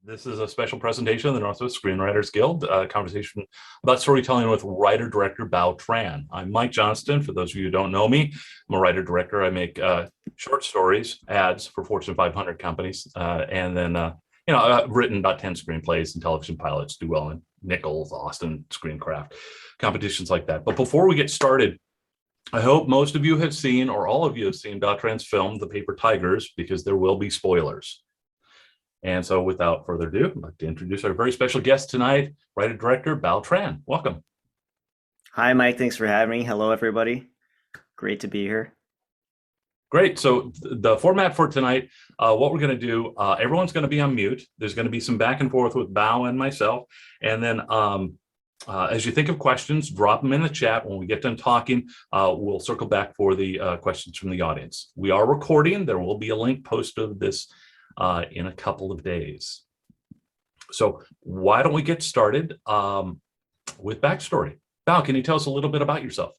This is a special presentation of the Northwest Screenwriters Guild, a conversation about storytelling with writer-director Bao Tran. I'm Mike Johnston. For those of you who don't know me, I'm a writer-director. I make short stories, ads for Fortune 500 companies, and then I've written about 10 screenplays and television pilots, do well in Nichols, Austin, Screencraft, competitions like that. But before we get started, I hope most of you have seen, or all of you have seen, Bao Tran's film, The Paper Tigers, because there will be spoilers. And so without further ado, I'd like to introduce our very special guest tonight, writer-director Bao Tran. Welcome. Hi, Mike. Thanks for having me. Hello, everybody. Great to be here. Great. So the format for tonight, what we're going to do, everyone's going to be on mute. There's going to be some back and forth with Bao and myself. And then as you think of questions, drop them in the chat. When we get done talking, we'll circle back for the questions from the audience. We are recording. There will be a link posted of this in a couple of days. So why don't we get started with backstory? Bao, can you tell us a little bit about yourself?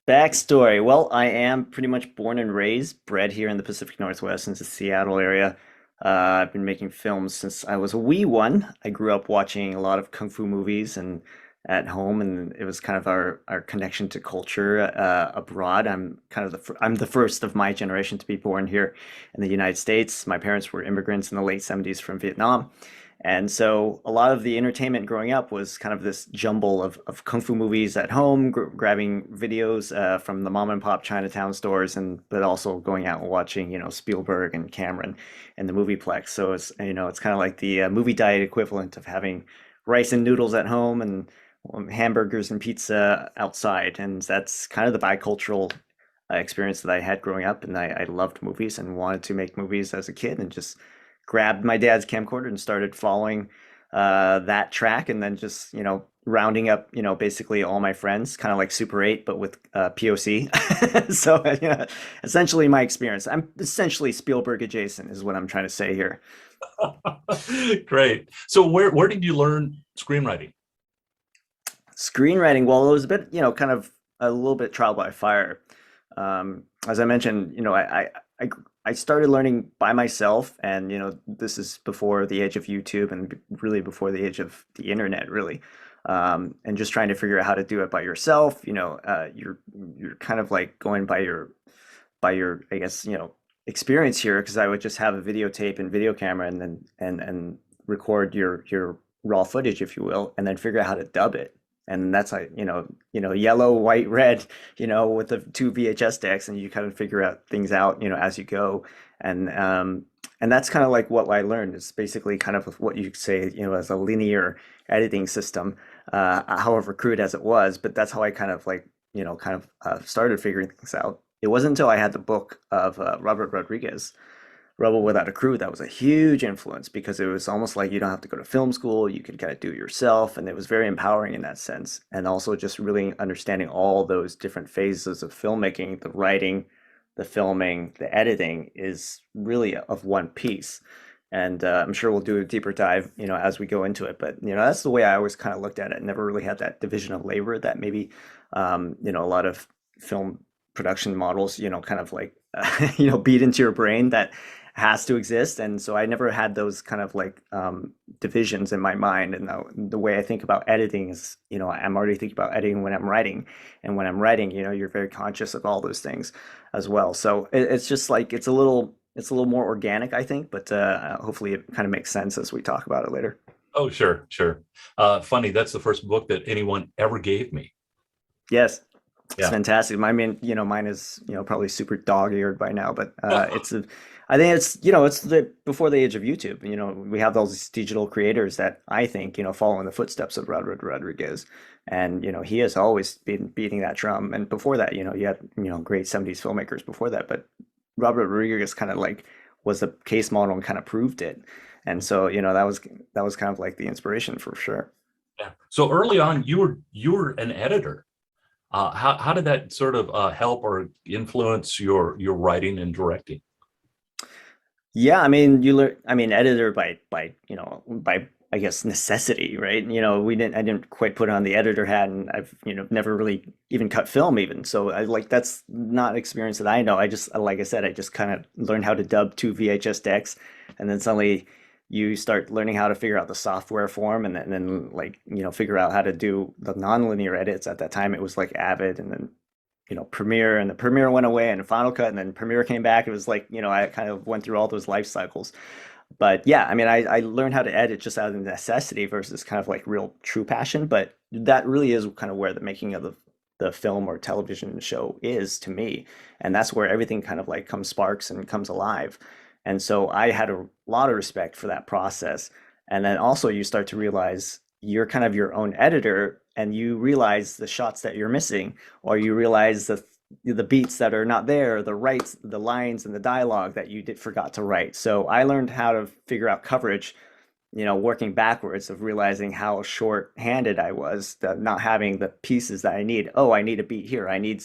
Backstory. Well, I am pretty much born and raised, bred here in the Pacific Northwest in the Seattle area. I've been making films since I was a wee one. I grew up watching a lot of kung fu movies and at home, and it was kind of our connection to culture abroad. I'm the first of my generation to be born here in the United States. My parents were immigrants in the late 70s from Vietnam. And so a lot of the entertainment growing up was kind of this jumble of kung fu movies at home, grabbing videos from the mom and pop Chinatown stores, and but also going out and watching, Spielberg and Cameron and the Movieplex. So it's kind of like the movie diet equivalent of having rice and noodles at home and hamburgers and pizza outside. And that's kind of the bicultural experience that I had growing up. And I loved movies and wanted to make movies as a kid and just grabbed my dad's camcorder and started following that track, and then just rounding up basically all my friends, kind of like Super 8 but with POC. So essentially my experience. I'm essentially Spielberg adjacent is what I'm trying to say here. Great. So where did you learn screenwriting? Screenwriting, well, it was a bit, kind of a little bit trial by fire. As I mentioned, I I started learning by myself, and this is before the age of YouTube and really before the age of the internet, really. And just trying to figure out how to do it by yourself. You're kind of like going by your I guess experience here, because I would just have a videotape and video camera, and then and record your raw footage, if you will, and then figure out how to dub it. And that's like yellow, white, red, with the two VHS decks, and you kind of figure out things out as you go. And that's kind of like what I learned. Is basically kind of what you could say as a linear editing system, however crude as it was. But that's how I kind of like started figuring things out. It wasn't until I had the book of Robert Rodriguez, Rebel Without a Crew, that was a huge influence, because it was almost like you don't have to go to film school, you could kind of do it yourself, and it was very empowering in that sense. And also just really understanding all those different phases of filmmaking, the writing, the filming, the editing is really of one piece. And I'm sure we'll do a deeper dive, as we go into it. But that's the way I always kind of looked at it. Never really had that division of labor that maybe a lot of film production models, kind of like beat into your brain that has to exist. And so I never had those kind of like divisions in my mind. And the way I think about editing is, I'm already thinking about editing when I'm writing. And when I'm writing, you're very conscious of all those things as well. So it's just like it's a little more organic, I think, but hopefully it kind of makes sense as we talk about it later. Oh, sure, sure. Funny, that's the first book that anyone ever gave me. Yes. It's Yeah. fantastic. Mine is, probably super dog-eared by now, but I think it's the before the age of YouTube. We have all these digital creators that I think, follow in the footsteps of Robert Rodriguez. And, he has always been beating that drum. And before that, you had, great 70s filmmakers before that, but Robert Rodriguez kind of like was the case model and kind of proved it. And so, that was kind of like the inspiration for sure. Yeah. So early on, you were an editor. How did that sort of help or influence your writing and directing? Yeah, I mean, you learn. I mean, editor by I guess necessity, right? I didn't quite put on the editor hat, and I've never really even cut film even. So I like that's not experience that I know. I just like I said, I just kind of learned how to dub two VHS decks, and then suddenly you start learning how to figure out the software form, and then like, figure out how to do the nonlinear edits. At that time, it was like Avid, and then Premiere, and the Premiere went away, and Final Cut, and then Premiere came back. It was like, I kind of went through all those life cycles. But yeah, I mean, I learned how to edit just out of necessity versus kind of like real true passion. But that really is kind of where the making of the film or television show is to me. And that's where everything kind of like comes sparks and comes alive. And so I had a lot of respect for that process. And then also you start to realize you're kind of your own editor, and you realize the shots that you're missing, or you realize the beats that are not there, the rights, the lines and the dialogue that you did forgot to write. So I learned how to figure out coverage, working backwards, of realizing how short-handed I was, not having the pieces that I need. Oh, I need a beat here. I need,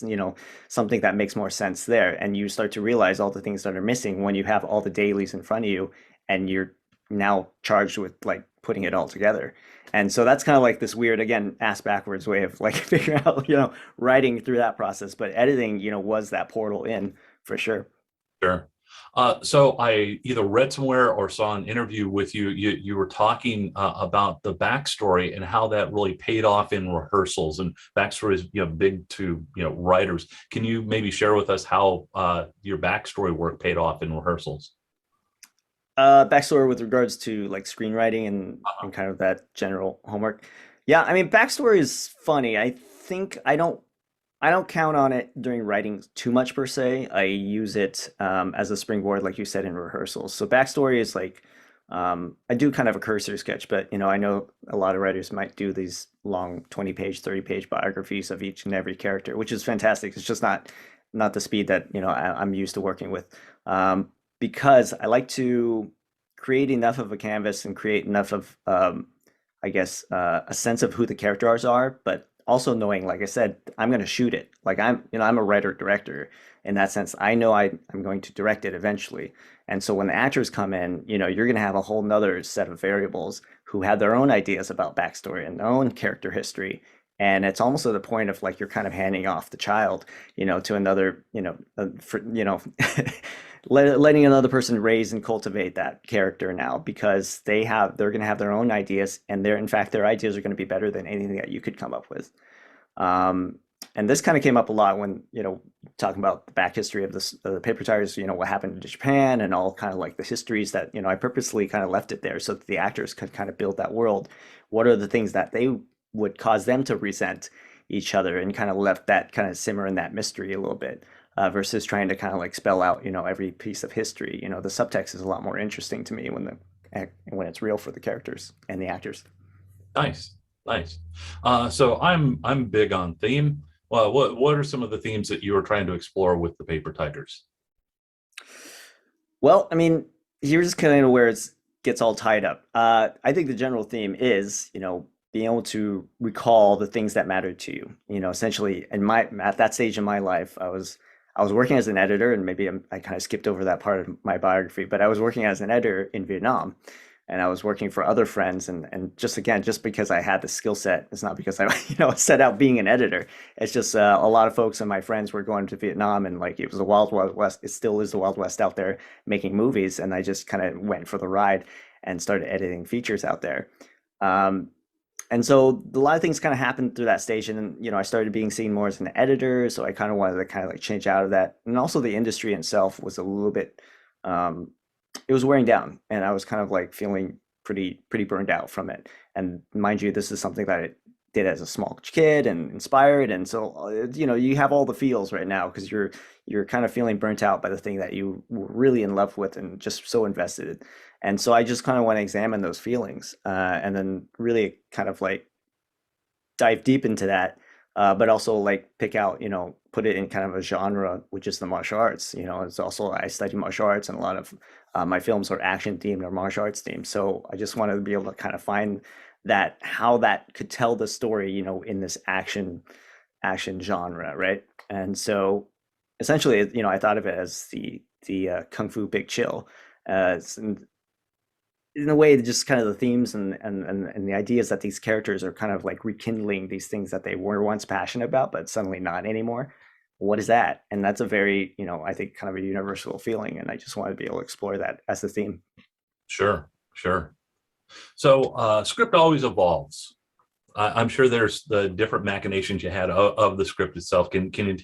something that makes more sense there. And you start to realize all the things that are missing when you have all the dailies in front of you, and you're now charged with like putting it all together. And so that's kind of like this weird, again, ass backwards way of like figuring out, writing through that process. But editing, was that portal in for sure. Sure. So I either read somewhere or saw an interview with you. You were talking about the backstory and how that really paid off in rehearsals. And backstory is big to writers. Can you maybe share with us how your backstory work paid off in rehearsals? Backstory with regards to like screenwriting and kind of that general homework. Yeah, I mean, backstory is funny. I think I don't count on it during writing too much per se. I use it as a springboard, like you said, in rehearsals. So backstory is like, I do kind of a cursory sketch, but I know a lot of writers might do these long 20-page, 30-page biographies of each and every character, which is fantastic. It's just not the speed that I'm used to working with, because I like to create enough of a canvas and create enough of, I guess, a sense of who the characters are, but also knowing, like I said, I'm going to shoot it. Like I'm a writer director in that sense. I know I'm going to direct it eventually. And so when the actors come in, you're going to have a whole nother set of variables who have their own ideas about backstory and their own character history. And it's almost at the point of like you're kind of handing off the child, to another, letting another person raise and cultivate that character now, because they're going to have their own ideas, and in fact their ideas are going to be better than anything that you could come up with. um, and this kind of came up a lot when talking about the back history of the paper tigers, what happened to Japan and all kind of like the histories that I purposely kind of left it there so that the actors could kind of build that world. What are the things that they would cause them to resent each other, and kind of left that kind of simmer in that mystery a little bit, versus trying to kind of like spell out, every piece of history. The subtext is a lot more interesting to me when it's real for the characters and the actors. Nice, nice. So I'm big on theme. Well, what are some of the themes that you were trying to explore with the Paper Tigers? Well, I mean, here's kind of where it gets all tied up. I think the general theme is, being able to recall the things that mattered to you. Essentially, at that stage in my life, I was working as an editor, and maybe I kind of skipped over that part of my biography, but I was working as an editor in Vietnam, and I was working for other friends, and just again, just because I had the skill set, it's not because I set out being an editor. It's just a lot of folks and my friends were going to Vietnam, and like it was the wild wild west. It still is the wild west out there making movies, and I just kind of went for the ride and started editing features out there. Um, and so a lot of things kind of happened through that stage, and I started being seen more as an editor, so I kind of wanted to kind of like change out of that. And also the industry itself was a little bit, um, it was wearing down, and I was kind of like feeling pretty burned out from it. And mind you, this is something that I did as a small kid and inspired, and so you have all the feels right now, because you're kind of feeling burnt out by the thing that you were really in love with and just so invested in. And so I just kind of want to examine those feelings, and then really kind of like dive deep into that, but also like pick out, put it in kind of a genre, which is the martial arts. It's also, I study martial arts, and a lot of my films are action themed or martial arts themed. So I just wanted to be able to kind of find that how that could tell the story, in this action genre, right? And so essentially, I thought of it as the Kung Fu Big Chill. In a way, just kind of the themes and the ideas that these characters are kind of like rekindling these things that they were once passionate about, but suddenly not anymore. What is that? And that's a very, I think kind of a universal feeling. And I just want to be able to explore that as a theme. Sure. Sure. So script always evolves. I'm sure there's the different machinations you had of the script itself. Can you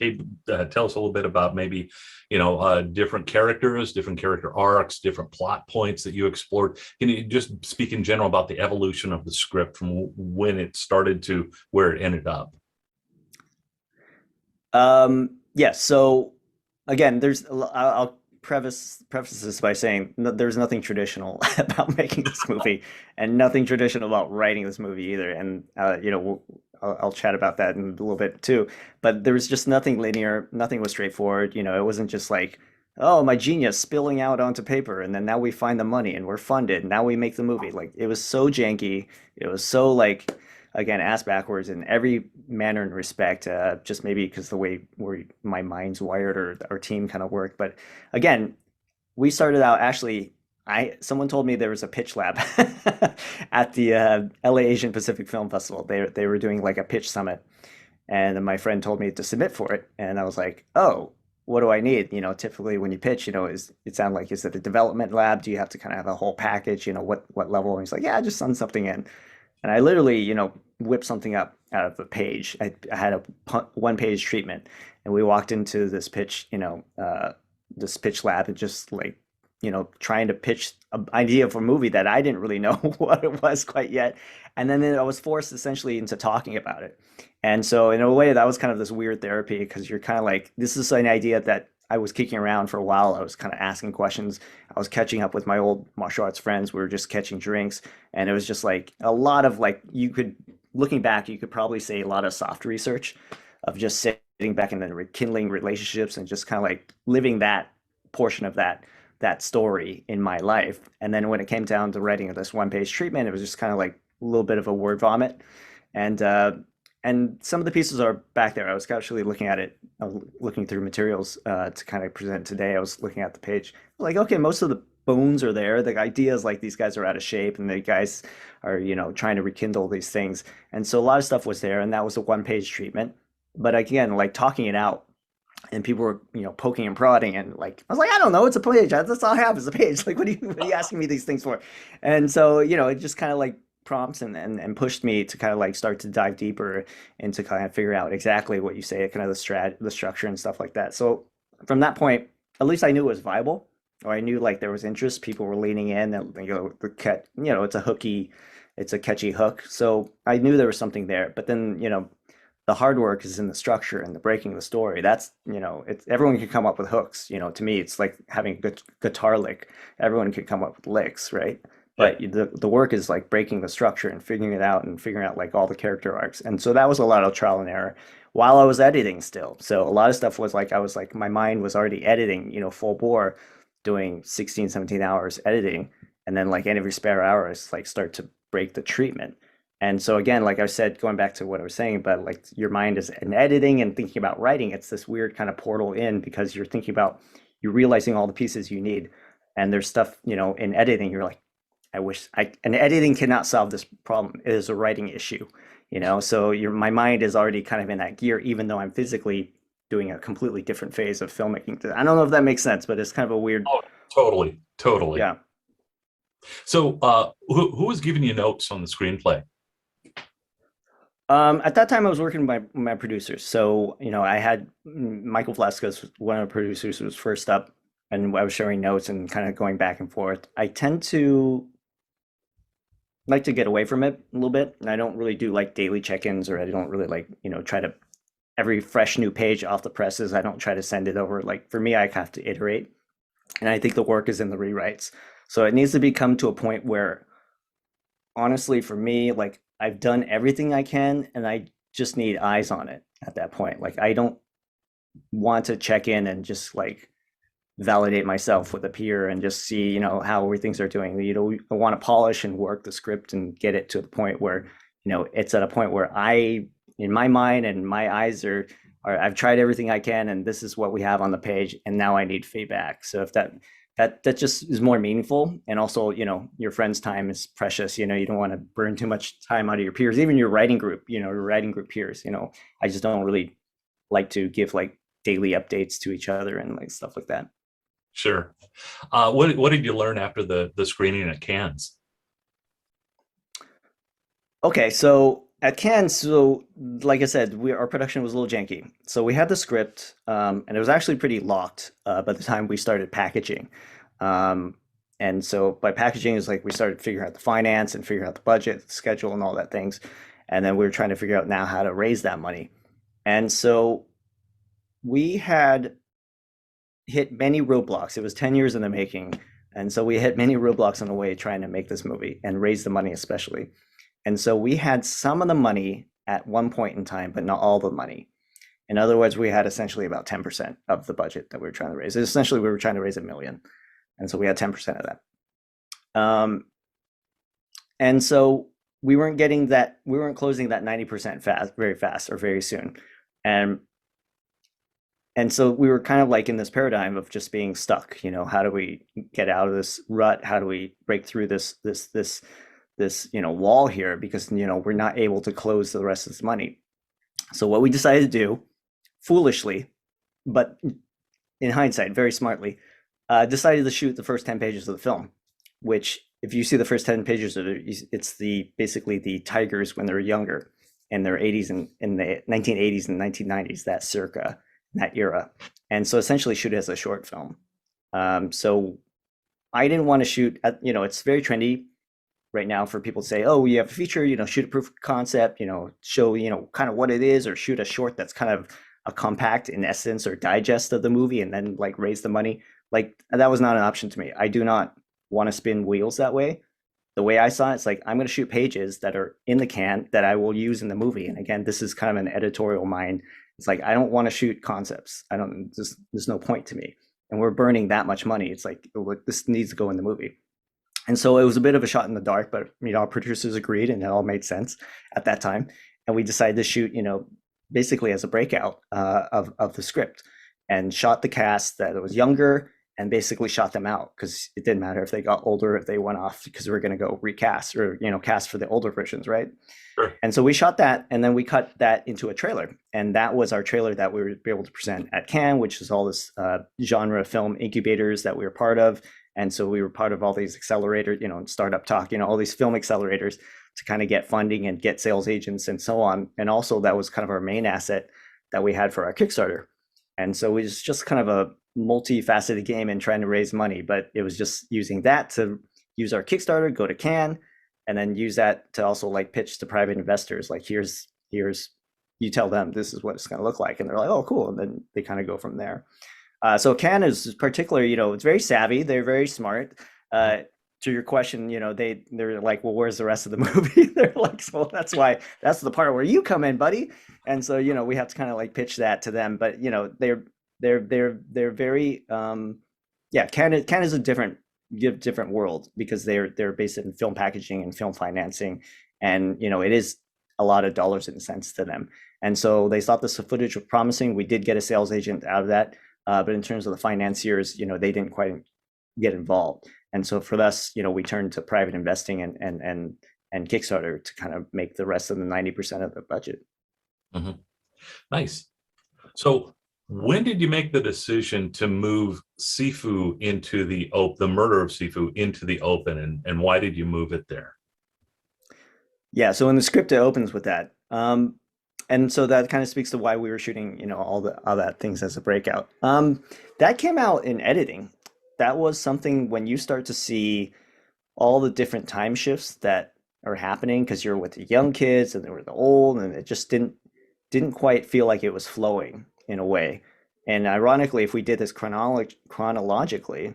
tell us a little bit about maybe, different characters, different character arcs, different plot points that you explored? Can you just speak in general about the evolution of the script from when it started to where it ended up? Yeah, so again, I'll preface this by saying no, there's nothing traditional about making this movie, and nothing traditional about writing this movie either. And I'll chat about that in a little bit too. But there was just nothing linear, nothing was straightforward. It wasn't just like, oh, my genius spilling out onto paper, and then now we find the money and we're funded. Now we make the movie. Like it was so janky. It was so like again ass backwards in every manner and respect, just maybe because the way my mind's wired or our team kind of worked. But again, we started out actually. Someone told me there was a pitch lab at the LA Asian Pacific Film Festival. They were doing like a pitch summit, and my friend told me to submit for it, and I was like, oh, what do I need? Typically when you pitch, is it sound like, is it a development lab? Do you have to kind of have a whole package? What level? And he's like, yeah, just send something in. And I literally, whipped something up out of a page. I had a one-page treatment, and we walked into this pitch lab and just like, trying to pitch an idea for a movie that I didn't really know what it was quite yet. And then I was forced essentially into talking about it. And so in a way, that was kind of this weird therapy because you're kind of like, this is an idea that I was kicking around for a while. I was kind of asking questions. I was catching up with my old martial arts friends. We were just catching drinks. And it was just like a lot of like, looking back, you could probably say a lot of soft research of just sitting back and then rekindling relationships and just kind of like living that portion of that story in my life. And then when it came down to writing this one-page treatment, it was just kind of like a little bit of a word vomit. And some of the pieces are back there. I was actually looking at it, looking through materials to kind of present today. I was looking at the page, like, okay, most of the bones are there. The idea is like these guys are out of shape, and the guys are, trying to rekindle these things. And so a lot of stuff was there, and that was a one-page treatment. But again, like talking it out, and people were, poking and prodding, and like I was like, I don't know, it's a page. That's all I have is a page. Like, what are you asking me these things for? And so, it just kind of like prompts and pushed me to kind of like start to dive deeper and to kind of figure out exactly what you say, kind of the structure and stuff like that. So from that point, at least I knew it was viable, or I knew like there was interest. People were leaning in, and it's a catchy hook. So I knew there was something there. But then, the hard work is in the structure and the breaking the story. That's, it's everyone can come up with hooks. To me, it's like having a good guitar lick. Everyone can come up with licks, right? Yeah. But the work is like breaking the structure and figuring it out and figuring out like all the character arcs. And so that was a lot of trial and error while I was editing still. So a lot of stuff was like, I was like, my mind was already editing, full bore, doing 16, 17 hours editing. And then like every spare hour is like start to break the treatment. And so again, like I said, going back to what I was saying, but like your mind is in editing and thinking about writing, it's this weird kind of portal in because you're realizing all the pieces you need. And there's stuff, in editing, you're like, and editing cannot solve this problem. It is a writing issue, so my mind is already kind of in that gear, even though I'm physically doing a completely different phase of filmmaking. I don't know if that makes sense, but it's kind of a weird, Oh, totally, totally. yeah. So who was giving you notes on the screenplay? At that time, I was working with my producers. So, I had Michael Velasquez, one of the producers, who was first up, and I was sharing notes and kind of going back and forth. I tend to like to get away from it a little bit. And I don't really do like daily check-ins, or I don't really like, try to every fresh new page off the presses. I don't try to send it over. Like for me, I have to iterate. And I think the work is in the rewrites. So it needs to become to a point where honestly, for me, like I've done everything I can and I just need eyes on it at that point. Like I don't want to check in and just like validate myself with a peer and just see, how things are doing. I want to polish and work the script and get it to the point where, it's at a point where in my mind and my eyes are I've tried everything I can and this is what we have on the page and now I need feedback. So if that just is more meaningful. And also, your friend's time is precious. You don't want to burn too much time out of your peers, even your writing group, your writing group peers. I just don't really like to give like daily updates to each other and like stuff like that. Sure. What did you learn after the screening at Cannes? Okay, so at Cannes, so like I said, our production was a little janky. So we had the script, and it was actually pretty locked by the time we started packaging. Um, and so by packaging is like we started figuring out the finance and figuring out the budget, the schedule, and all that things. And then we were trying to figure out now how to raise that money. And so we had hit many roadblocks. It was 10 years in the making. And so we hit many roadblocks on the way trying to make this movie and raise the money, especially. And so we had some of the money at one point in time, but not all the money. In other words, we had essentially about 10% of the budget that we were trying to raise. Essentially, we were trying to raise 1 million. And so we had 10% of that. And so we weren't getting that, we weren't closing that 90% fast, very fast or very soon. And and so we were kind of like in this paradigm of just being stuck. How do we get out of this rut? How do we break through this wall here? Because we're not able to close the rest of this money. So what we decided to do, foolishly, but in hindsight, very smartly, decided to shoot the first 10 pages of the film, which if you see the first 10 pages of it, it's basically the tigers when they're younger in their 80s and in the 1980s and 1990s, that circa that era. And so essentially shoot it as a short film. So I didn't want to shoot at, it's very trendy right now for people to say, oh, you have a feature, shoot a proof of concept, show, kind of what it is, or shoot a short that's kind of a compact in essence or digest of the movie and then like raise the money. Like that was not an option to me. I do not want to spin wheels that way. The way I saw it, it's like I'm going to shoot pages that are in the can that I will use in the movie. And again, this is kind of an editorial mind. It's like I don't want to shoot concepts. I don't. There's no point to me. And we're burning that much money. It's like this needs to go in the movie. And so it was a bit of a shot in the dark, but our producers agreed, and it all made sense at that time. And we decided to shoot, basically as a breakout of the script, and shot the cast that was younger, and basically shot them out because it didn't matter if they got older, if they went off, because we were going to go recast or cast for the older versions, right? Sure. And so we shot that, and then we cut that into a trailer, and that was our trailer that we were able to present at Cannes, which is all this genre film incubators that we were part of. And so we were part of all these accelerators, startup talk, all these film accelerators to kind of get funding and get sales agents and so on. And also that was kind of our main asset that we had for our Kickstarter. And so it was just kind of a multifaceted game in trying to raise money, but it was just using that to use our Kickstarter, go to Cannes, and then use that to also like pitch to private investors. Like here's you tell them this is what it's going to look like, and they're like, oh, cool, and then they kind of go from there. So Cannes is particular, it's very savvy. They're very smart. To your question, they're like, well, where's the rest of the movie? They're like, so that's the part where you come in, buddy. And so, we have to kind of like pitch that to them. But they're very yeah. Cannes is a different world because they're based in film packaging and film financing, and it is a lot of dollars in a sense to them. And so they thought this footage was promising. We did get a sales agent out of that. But in terms of the financiers, they didn't quite get involved. And so for us, we turned to private investing and Kickstarter to kind of make the rest of the 90% of the budget. Mm-hmm. Nice. So when did you make the decision to move Sifu into the murder of Sifu into the open, and why did you move it there? Yeah, so in the script, it opens with that. And so that kind of speaks to why we were shooting, all that things as a breakout. That came out in editing. That was something when you start to see all the different time shifts that are happening because you're with the young kids and they were the old, and it just didn't quite feel like it was flowing in a way. And ironically, if we did this chronologically,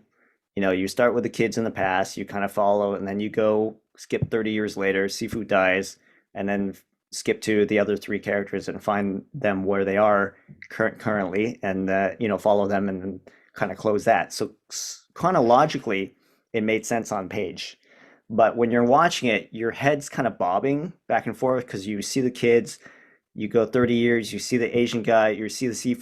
you start with the kids in the past, you kind of follow, and then you go skip 30 years later, Sifu dies, and then skip to the other three characters and find them where they are currently, and follow them and then kind of close that. So chronologically, it made sense on page. But when you're watching it, your head's kind of bobbing back and forth because you see the kids, you go 30 years, you see the Asian guy, you see the Sifu,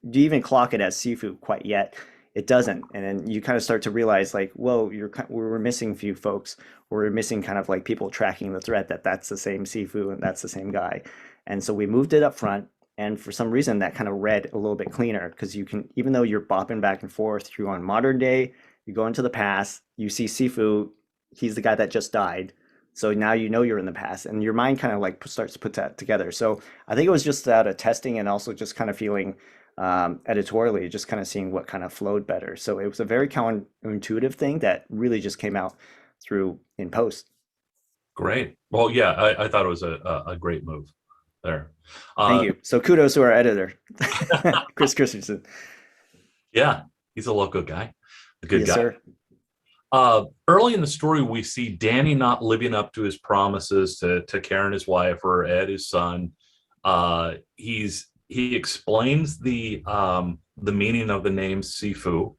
do you even clock it as Sifu quite yet? It doesn't. And then you kind of start to realize like, whoa, we're missing a few folks. We're missing kind of like people tracking the thread that that's the same Sifu and that's the same guy. And so we moved it up front. And for some reason that kind of read a little bit cleaner because you can, even though you're bopping back and forth, you're on modern day, you go into the past, you see Sifu, he's the guy that just died. So now you know you're in the past, and your mind kind of like starts to put that together. So I think it was just out of testing and also just kind of feeling editorially, just kind of seeing what kind of flowed better. So it was a very counterintuitive thing that really just came out through in post. Great. Well, yeah, I thought it was a great move there. Thank Uh, you. So kudos to our editor, Chris Christensen. yeah, he's a local guy, a good Yes, guy. sir. Early in the story, we see Danny not living up to his promises to Karen, his wife, or Ed, his son. He explains the meaning of the name Sifu,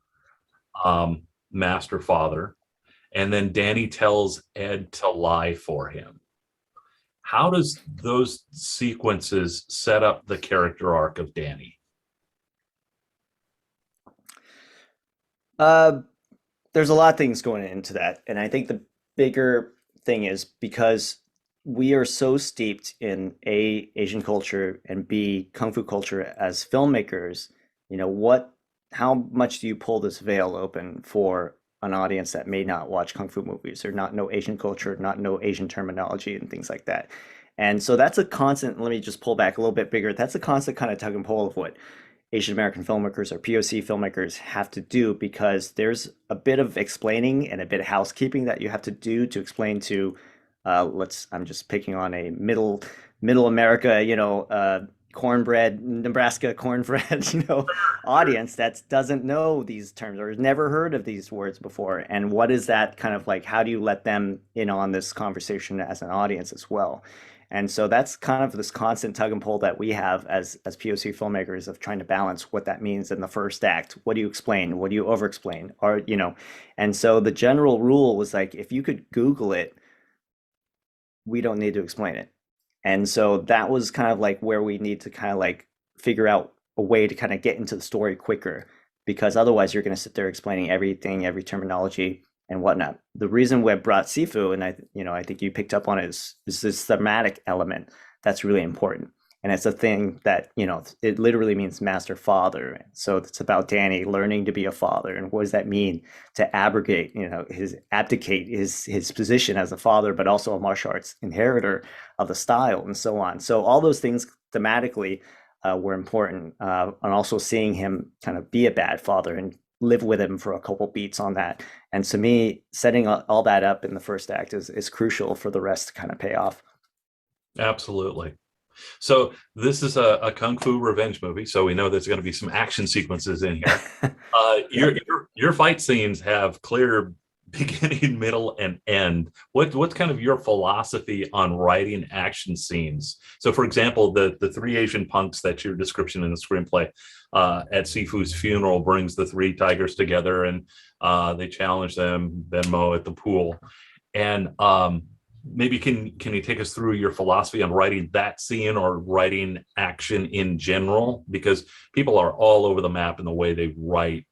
master father, and then Danny tells Ed to lie for him. How does those sequences set up the character arc of Danny? Uh, there's a lot of things going into that, and I think the bigger thing is because we are so steeped in A, Asian culture, and B, Kung Fu culture as filmmakers, how much do you pull this veil open for an audience that may not watch Kung Fu movies or not know Asian culture, not know Asian terminology and things like that? And so that's a constant, let me just pull back a little bit bigger. That's a constant kind of tug and pull of what Asian American filmmakers or POC filmmakers have to do because there's a bit of explaining and a bit of housekeeping that you have to do to explain to I'm just picking on a middle America, cornbread, Nebraska cornbread, audience that doesn't know these terms or has never heard of these words before. And what is that kind of like? How do you let them in on this conversation as an audience as well? And so that's kind of this constant tug and pull that we have as POC filmmakers of trying to balance what that means in the first act. What do you explain? What do you over explain? And so the general rule was like, if you could Google it, we don't need to explain it. And so that was kind of like where we need to kind of like figure out a way to kind of get into the story quicker, because otherwise you're going to sit there explaining everything, every terminology and whatnot. The reason we brought Sifu, and I think you picked up on it, is this thematic element that's really important. And it's a thing that, it literally means master father. So it's about Danny learning to be a father. And what does that mean to abdicate his position as a father, but also a martial arts inheritor of the style and so on. So all those things thematically were important. And also seeing him kind of be a bad father and live with him for a couple beats on that. And to me, setting all that up in the first act is crucial for the rest to kind of pay off. Absolutely. So this is a kung fu revenge movie, so we know there's going to be some action sequences in here. Yeah. Your fight scenes have clear beginning, middle, and end. What's kind of your philosophy on writing action scenes? So, for example, the three Asian punks that your description in the screenplay at Sifu's funeral brings the three tigers together, and they challenge them, Venmo at the pool, and maybe can you take us through your philosophy on writing that scene or writing action in general? Because people are all over the map in the way they write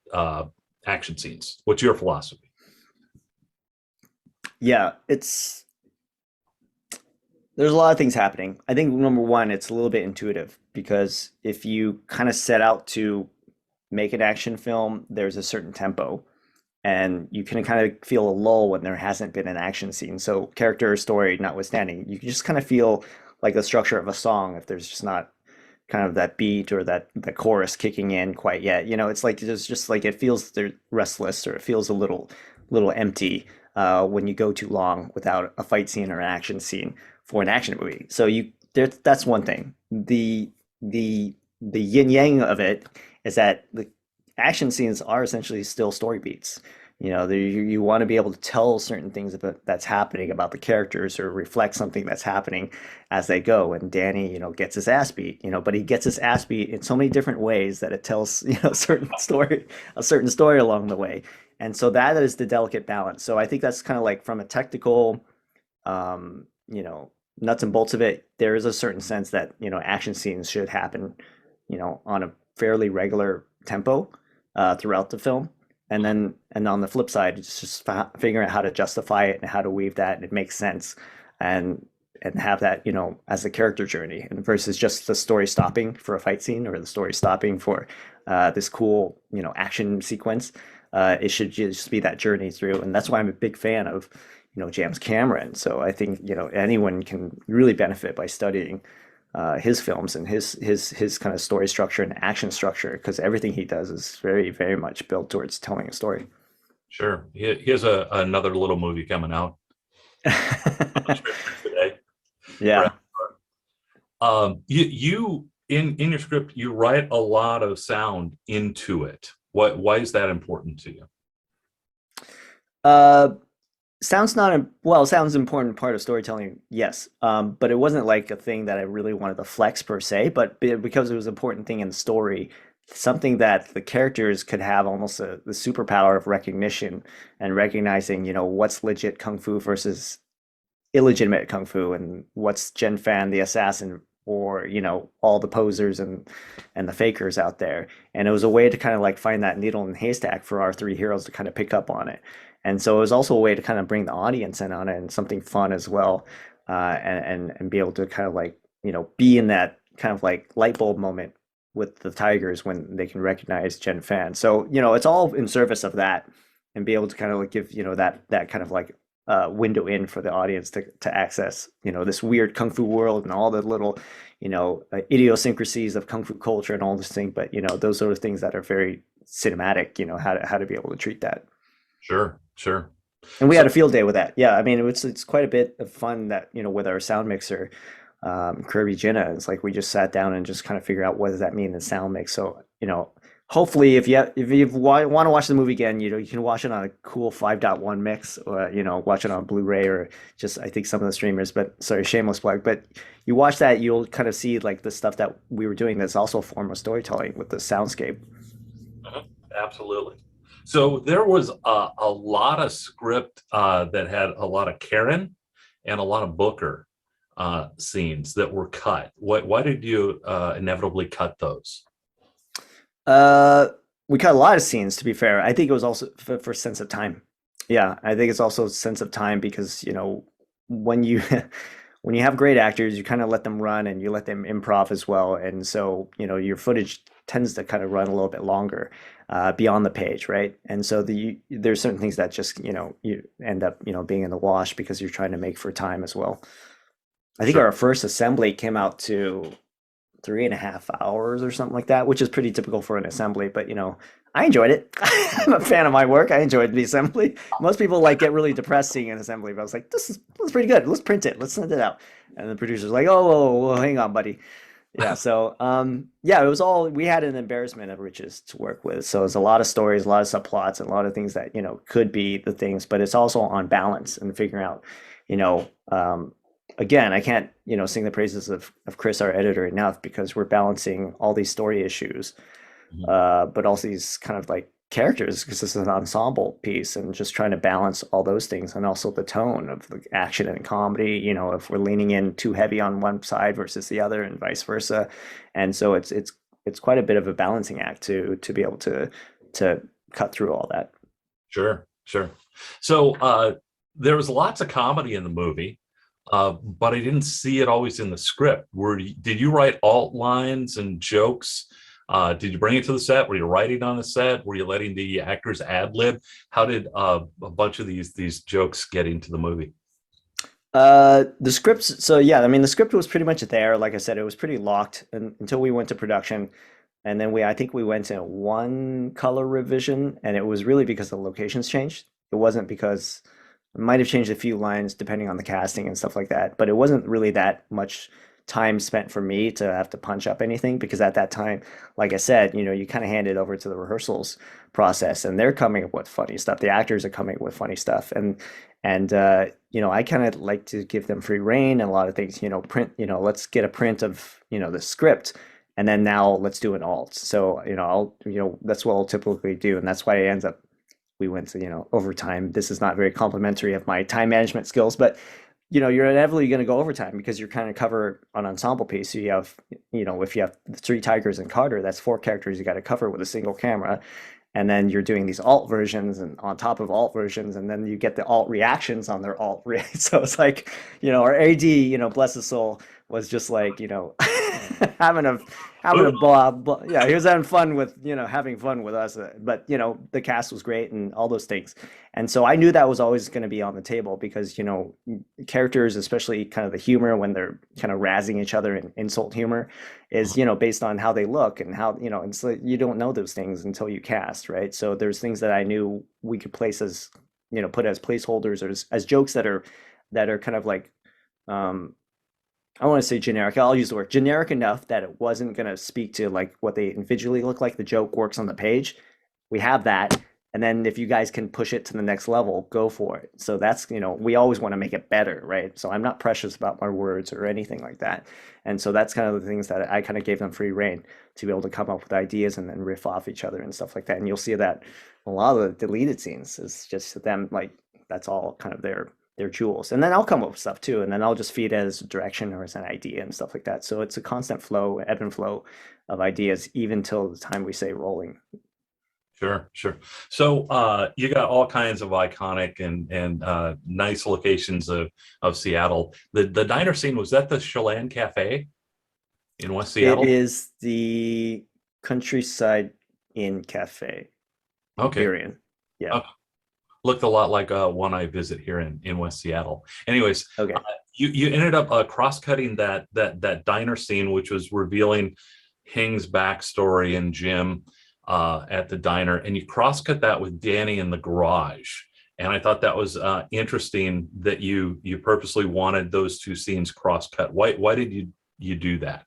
action scenes. What's your philosophy? Yeah, there's a lot of things happening. I think number one, it's a little bit intuitive because if you kind of set out to make an action film, there's a certain tempo and you can kind of feel a lull when there hasn't been an action scene. So character or story notwithstanding, you can just kind of feel like the structure of a song if there's just not kind of that beat or that the chorus kicking in quite yet. It's like there's just like it feels they're restless or it feels a little empty when you go too long without a fight scene or an action scene for an action movie. So that's one thing. The yin yang of it is that the action scenes are essentially still story beats. You want to be able to tell certain things that's happening about the characters or reflect something that's happening as they go. And Danny, gets his ass beat, but he gets his ass beat in so many different ways that it tells, a certain story along the way. And so that is the delicate balance. So I think that's kind of like from a technical, um, you know, nuts and bolts of it, there is a certain sense that, action scenes should happen, on a fairly regular tempo throughout the film. And on the flip side, it's just figuring out how to justify it and how to weave that and it makes sense and have that, as a character journey and versus just the story stopping for a fight scene or the story stopping for this cool, action sequence. It should just be that journey through. And that's why I'm a big fan of, James Cameron. So I think, anyone can really benefit by studying his films and his kind of story structure and action structure, because everything he does is very, very much built towards telling a story. Sure. He has another little movie coming out today. Right. Yeah. You in your script, you write a lot of sound into it. Why is that important to you? Uh, Sounds not well, sounds an important part of storytelling, yes. But it wasn't like a thing that I really wanted to flex per se, but because it was an important thing in the story, something that the characters could have almost the superpower of recognition and recognizing, what's legit kung fu versus illegitimate kung fu, and what's Jen Fan the assassin, or all the posers and the fakers out there. And it was a way to kind of like find that needle in the haystack for our three heroes to kind of pick up on it. And so it was also a way to kind of bring the audience in on it, and something fun as well, and be able to kind of like be in that kind of like light bulb moment with the Tigers when they can recognize Jen Fan. So it's all in service of that, and be able to kind of like give that kind of like window in for the audience to access this weird kung fu world and all the little idiosyncrasies of kung fu culture and all this thing. But those are the things that are very cinematic. How to be able to treat that. Sure, sure. And we So had a field day with that. Yeah, I mean, it's quite a bit of fun that with our sound mixer, Kirby Jenna. It's like we just sat down and just kind of figure out what does that mean in sound mix. So hopefully, if you want to watch the movie again, you can watch it on a cool 5.1 mix, or watch it on Blu-ray, or just I think some of the streamers. But sorry, shameless plug. But you watch that, you'll kind of see like the stuff that we were doing. That's also a form of storytelling with the soundscape. mhm, absolutely. So there was a lot of script that had a lot of Karen and a lot of Booker scenes that were cut. Why did you inevitably cut those? Uh, we cut a lot of scenes, to be fair. I think it was also for sense of time. Yeah, I think it's also sense of time because, when you when you have great actors, you kind of let them run and you let them improv as well. And so, your footage tends to kind of run a little bit longer beyond the page, right? And so there's certain things that just, you end up, being in the wash because you're trying to make for time as well. I think Sure. our first assembly came out to 3.5 hours or something like that, which is pretty typical for an assembly. But I enjoyed it. I'm a fan of my work. I enjoyed the assembly. Most people like get really depressed seeing an assembly, but I was like, this is pretty good. Let's print it. Let's send it out. And the producer's like, oh, whoa, whoa, hang on, buddy. Yeah. So yeah, it was all we had an embarrassment of riches to work with. So it's a lot of stories, a lot of subplots, and a lot of things that could be the things, but it's also on balance and figuring out, you know, um, again, I can't, sing the praises of Chris, our editor, enough, because we're balancing all these story issues, Mhm. but also these kind of like characters, because this is an ensemble piece, and just trying to balance all those things, and also the tone of the action and comedy, if we're leaning in too heavy on one side versus the other, and vice versa. And so it's quite a bit of a balancing act to be able to cut through all that. Sure, sure. So there was lots of comedy in the movie, but I didn't see it always in the script. Did you write alt lines and jokes? Did you bring it to the set? Were you writing on the set? Were you letting the actors ad lib? How did a bunch of these jokes get into the movie? The scripts, so yeah, I mean, the script was pretty much there. Like I said, it was pretty locked until we went to production. And then I think we went to one color revision, and it was really because the locations changed. It wasn't because it might have changed a few lines depending on the casting and stuff like that, but it wasn't really that much time spent for me to have to punch up anything, because at that time, like I said, you kind of hand it over to the rehearsals process, and they're coming up with funny stuff. The actors are coming up with funny stuff, and I kind of like to give them free reign and a lot of things. Print. Let's get a print of the script, and then now let's do an alt. So that's what I'll typically do, and that's why it ends up we went to overtime. This is not very complimentary of my time management skills, but you're inevitably going to go overtime because you're kind of cover an ensemble piece. So you have, if you have three tigers and Carter, that's four characters you got to cover with a single camera. And then you're doing these alt versions and on top of alt versions, and then you get the alt reactions on their alt. So it's like, our AD, bless his soul, was just like, having a having a ball. Yeah, he was having fun with, having fun with us. But the cast was great and all those things. And so I knew that was always going to be on the table because, characters, especially kind of the humor when they're kind of razzing each other in insult humor, is, based on how they look and how, and so you don't know those things until you cast, right? So there's things that I knew we could place as, put as placeholders or as jokes that are kind of like, um, I want to say generic. I'll use the word generic enough that it wasn't going to speak to like what they individually look like. The joke works on the page. We have that. And then if you guys can push it to the next level, go for it. So that's, we always want to make it better, right? So I'm not precious about my words or anything like that. And so that's kind of the things that I kind of gave them free reign to be able to come up with ideas and then riff off each other and stuff like that. And you'll see that a lot of the deleted scenes is just them like that's all kind of their jewels. And then I'll come up with stuff too, and then I'll just feed it as a direction or as an idea and stuff like that. So it's a constant flow, ebb and flow of ideas, even till the time we say rolling. Sure, sure. So you got all kinds of iconic and nice locations of Seattle. The diner scene, was that the Chelan Cafe in West It Seattle? is the Countryside Inn Cafe, Okay. Burien. Yeah. Uh, Looked a lot like one I visit here in West Seattle. Anyways, Okay. you ended up cross-cutting that diner scene, which was revealing Hing's backstory and Jim at the diner, and you cross-cut that with Danny in the garage. And I thought that was interesting that you purposely wanted those two scenes cross-cut. Why did you do that?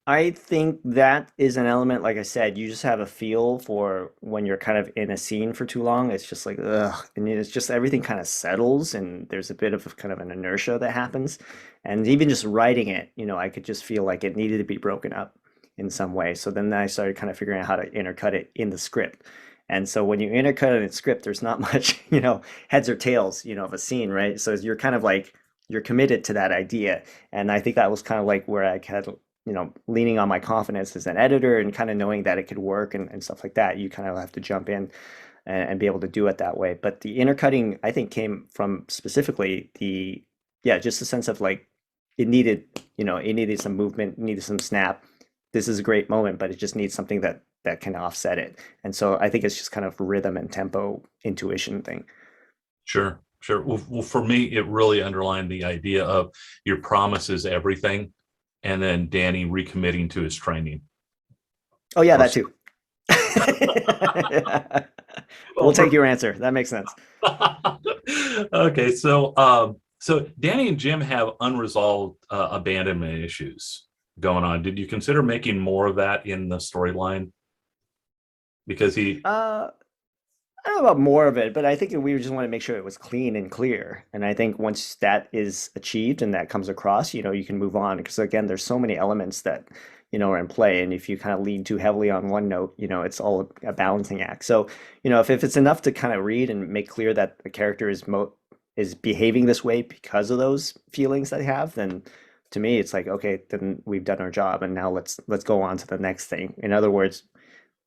I think that is an element, like I said, you just have a feel for when you're kind of in a scene for too long. It's just like, ugh. And it's just everything kind of settles and there's a bit of kind of an inertia that happens. And even just writing it, I could just feel like it needed to be broken up in some way. So then I started kind of figuring out how to intercut it in the script. And so when you intercut it in script, there's not much, heads or tails, of a scene, right? So you're kind of like, you're committed to that idea. And I think that was kind of like where I had leaning on my confidence as an editor and kind of knowing that it could work and stuff like that, you kind of have to jump in and be able to do it that way. But the intercutting, I think, came from specifically yeah, just a sense of like it needed some movement, needed some snap. This is a great moment, but it just needs something that can offset it. And so I think it's just kind of rhythm and tempo intuition thing. Sure, sure. Well, for me, it really underlined the idea of your promise is everything, and then Danny recommitting to his training. Oh yeah, Or that too. well, We'll take for your answer. That makes sense. okay, so Danny and Jim have unresolved abandonment issues going on. Did you consider making more of that in the storyline? Because he, Uh, I don't know about more of it, but I think we just want to make sure it was clean and clear. And I think once that is achieved and that comes across, you can move on. Because again, there's so many elements that, are in play. And if you kind of lean too heavily on one note, it's all a balancing act. So, if it's enough to kind of read and make clear that the character is behaving this way because of those feelings that they have, then to me, it's like, okay, then we've done our job, and now let's go on to the next thing. In other words,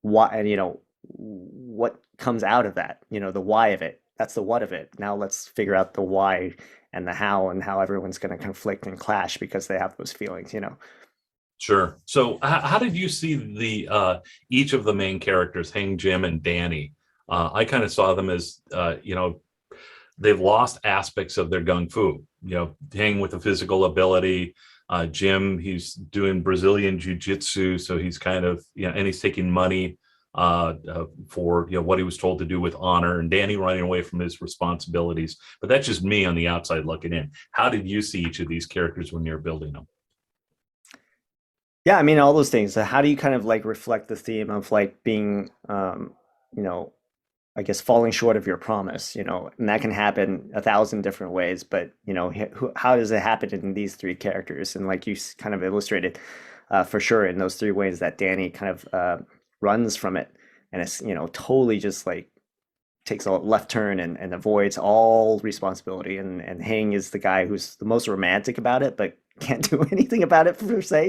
why and what comes out of that, the why of it, that's the what of it. Now let's figure out the why and how everyone's going to conflict and clash because they have those feelings. sure. So how did you see the each of the main characters, Hang, Jim, and Danny? I kind of saw them as they've lost aspects of their gung fu. Hang with the physical ability. Jim, he's doing Brazilian jiu-jitsu, so he's kind of and he's taking money for what he was told to do with honor. And Danny running away from his responsibilities. But that's just me on the outside looking in. How did you see each of these characters when you're building them? Yeah, I mean, all those things. So how do you kind of like reflect the theme of like being you know I guess falling short of your promise, and that can happen a thousand different ways. But how does it happen in these three characters? And like you kind of illustrated, for sure, in those three ways that Danny kind of runs from it, and it's totally just like takes a left turn and avoids all responsibility. And Hang is the guy who's the most romantic about it, but can't do anything about it per se.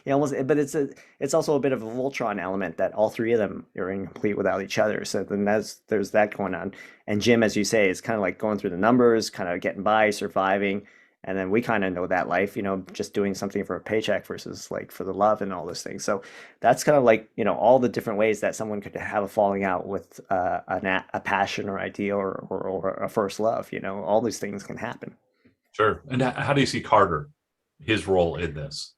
He almost. But it's also a bit of a Voltron element that all three of them are incomplete without each other. So then there's that going on. And Jim, as you say, is kind of like going through the numbers, kind of getting by, surviving. And then we kind of know that life, just doing something for a paycheck versus like for the love and all those things. So that's kind of like, all the different ways that someone could have a falling out with a passion or idea or a first love, all these things can happen. Sure. And how do you see Carter, his role in this?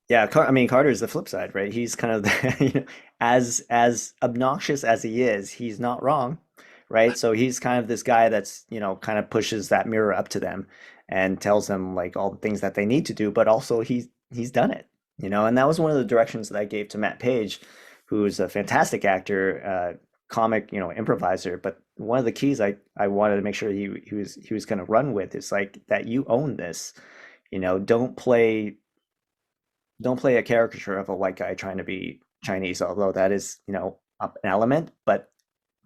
Yeah, I mean Carter's the flip side, right? He's kind of the, as obnoxious as he is, he's not wrong, right? So he's kind of this guy that's, kind of pushes that mirror up to them and tells them like all the things that they need to do, but also he's done it, and that was one of the directions that I gave to Matt Page, who's a fantastic actor, comic, improviser. But one of the keys I wanted to make sure he was going to run with is like that you own this, don't play a caricature of a white guy trying to be Chinese, although that is, an element, but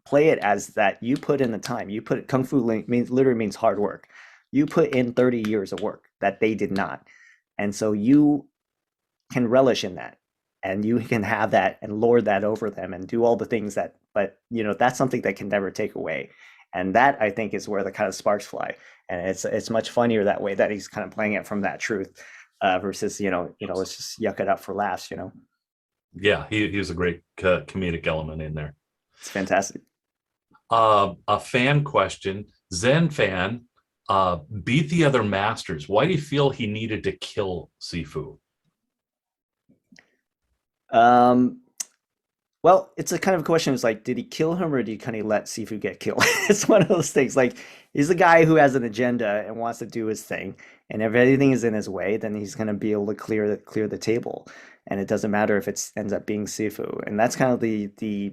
play it as that you put in the time. You put Kung Fu means literally means hard work. You put in 30 years of work that they did not. And so you can relish in that and you can have that and lord that over them and do all the things that, but that's something that can never take away. And that I think is where the kind of sparks fly. And it's much funnier that way that he's kind of playing it from that truth versus let's just yuck it up for laughs. Yeah, he was a great comedic element in there. It's fantastic. A fan question: Zen fan beat the other masters. Why do you feel he needed to kill Sifu? Um, well, it's a kind of question. It's like, did he kill him or did he kind of let Sifu get killed? It's one of those things. Like, he's a guy who has an agenda and wants to do his thing. And if anything is in his way, then he's going to be able to clear the table. And it doesn't matter if it ends up being Sifu. And that's kind of the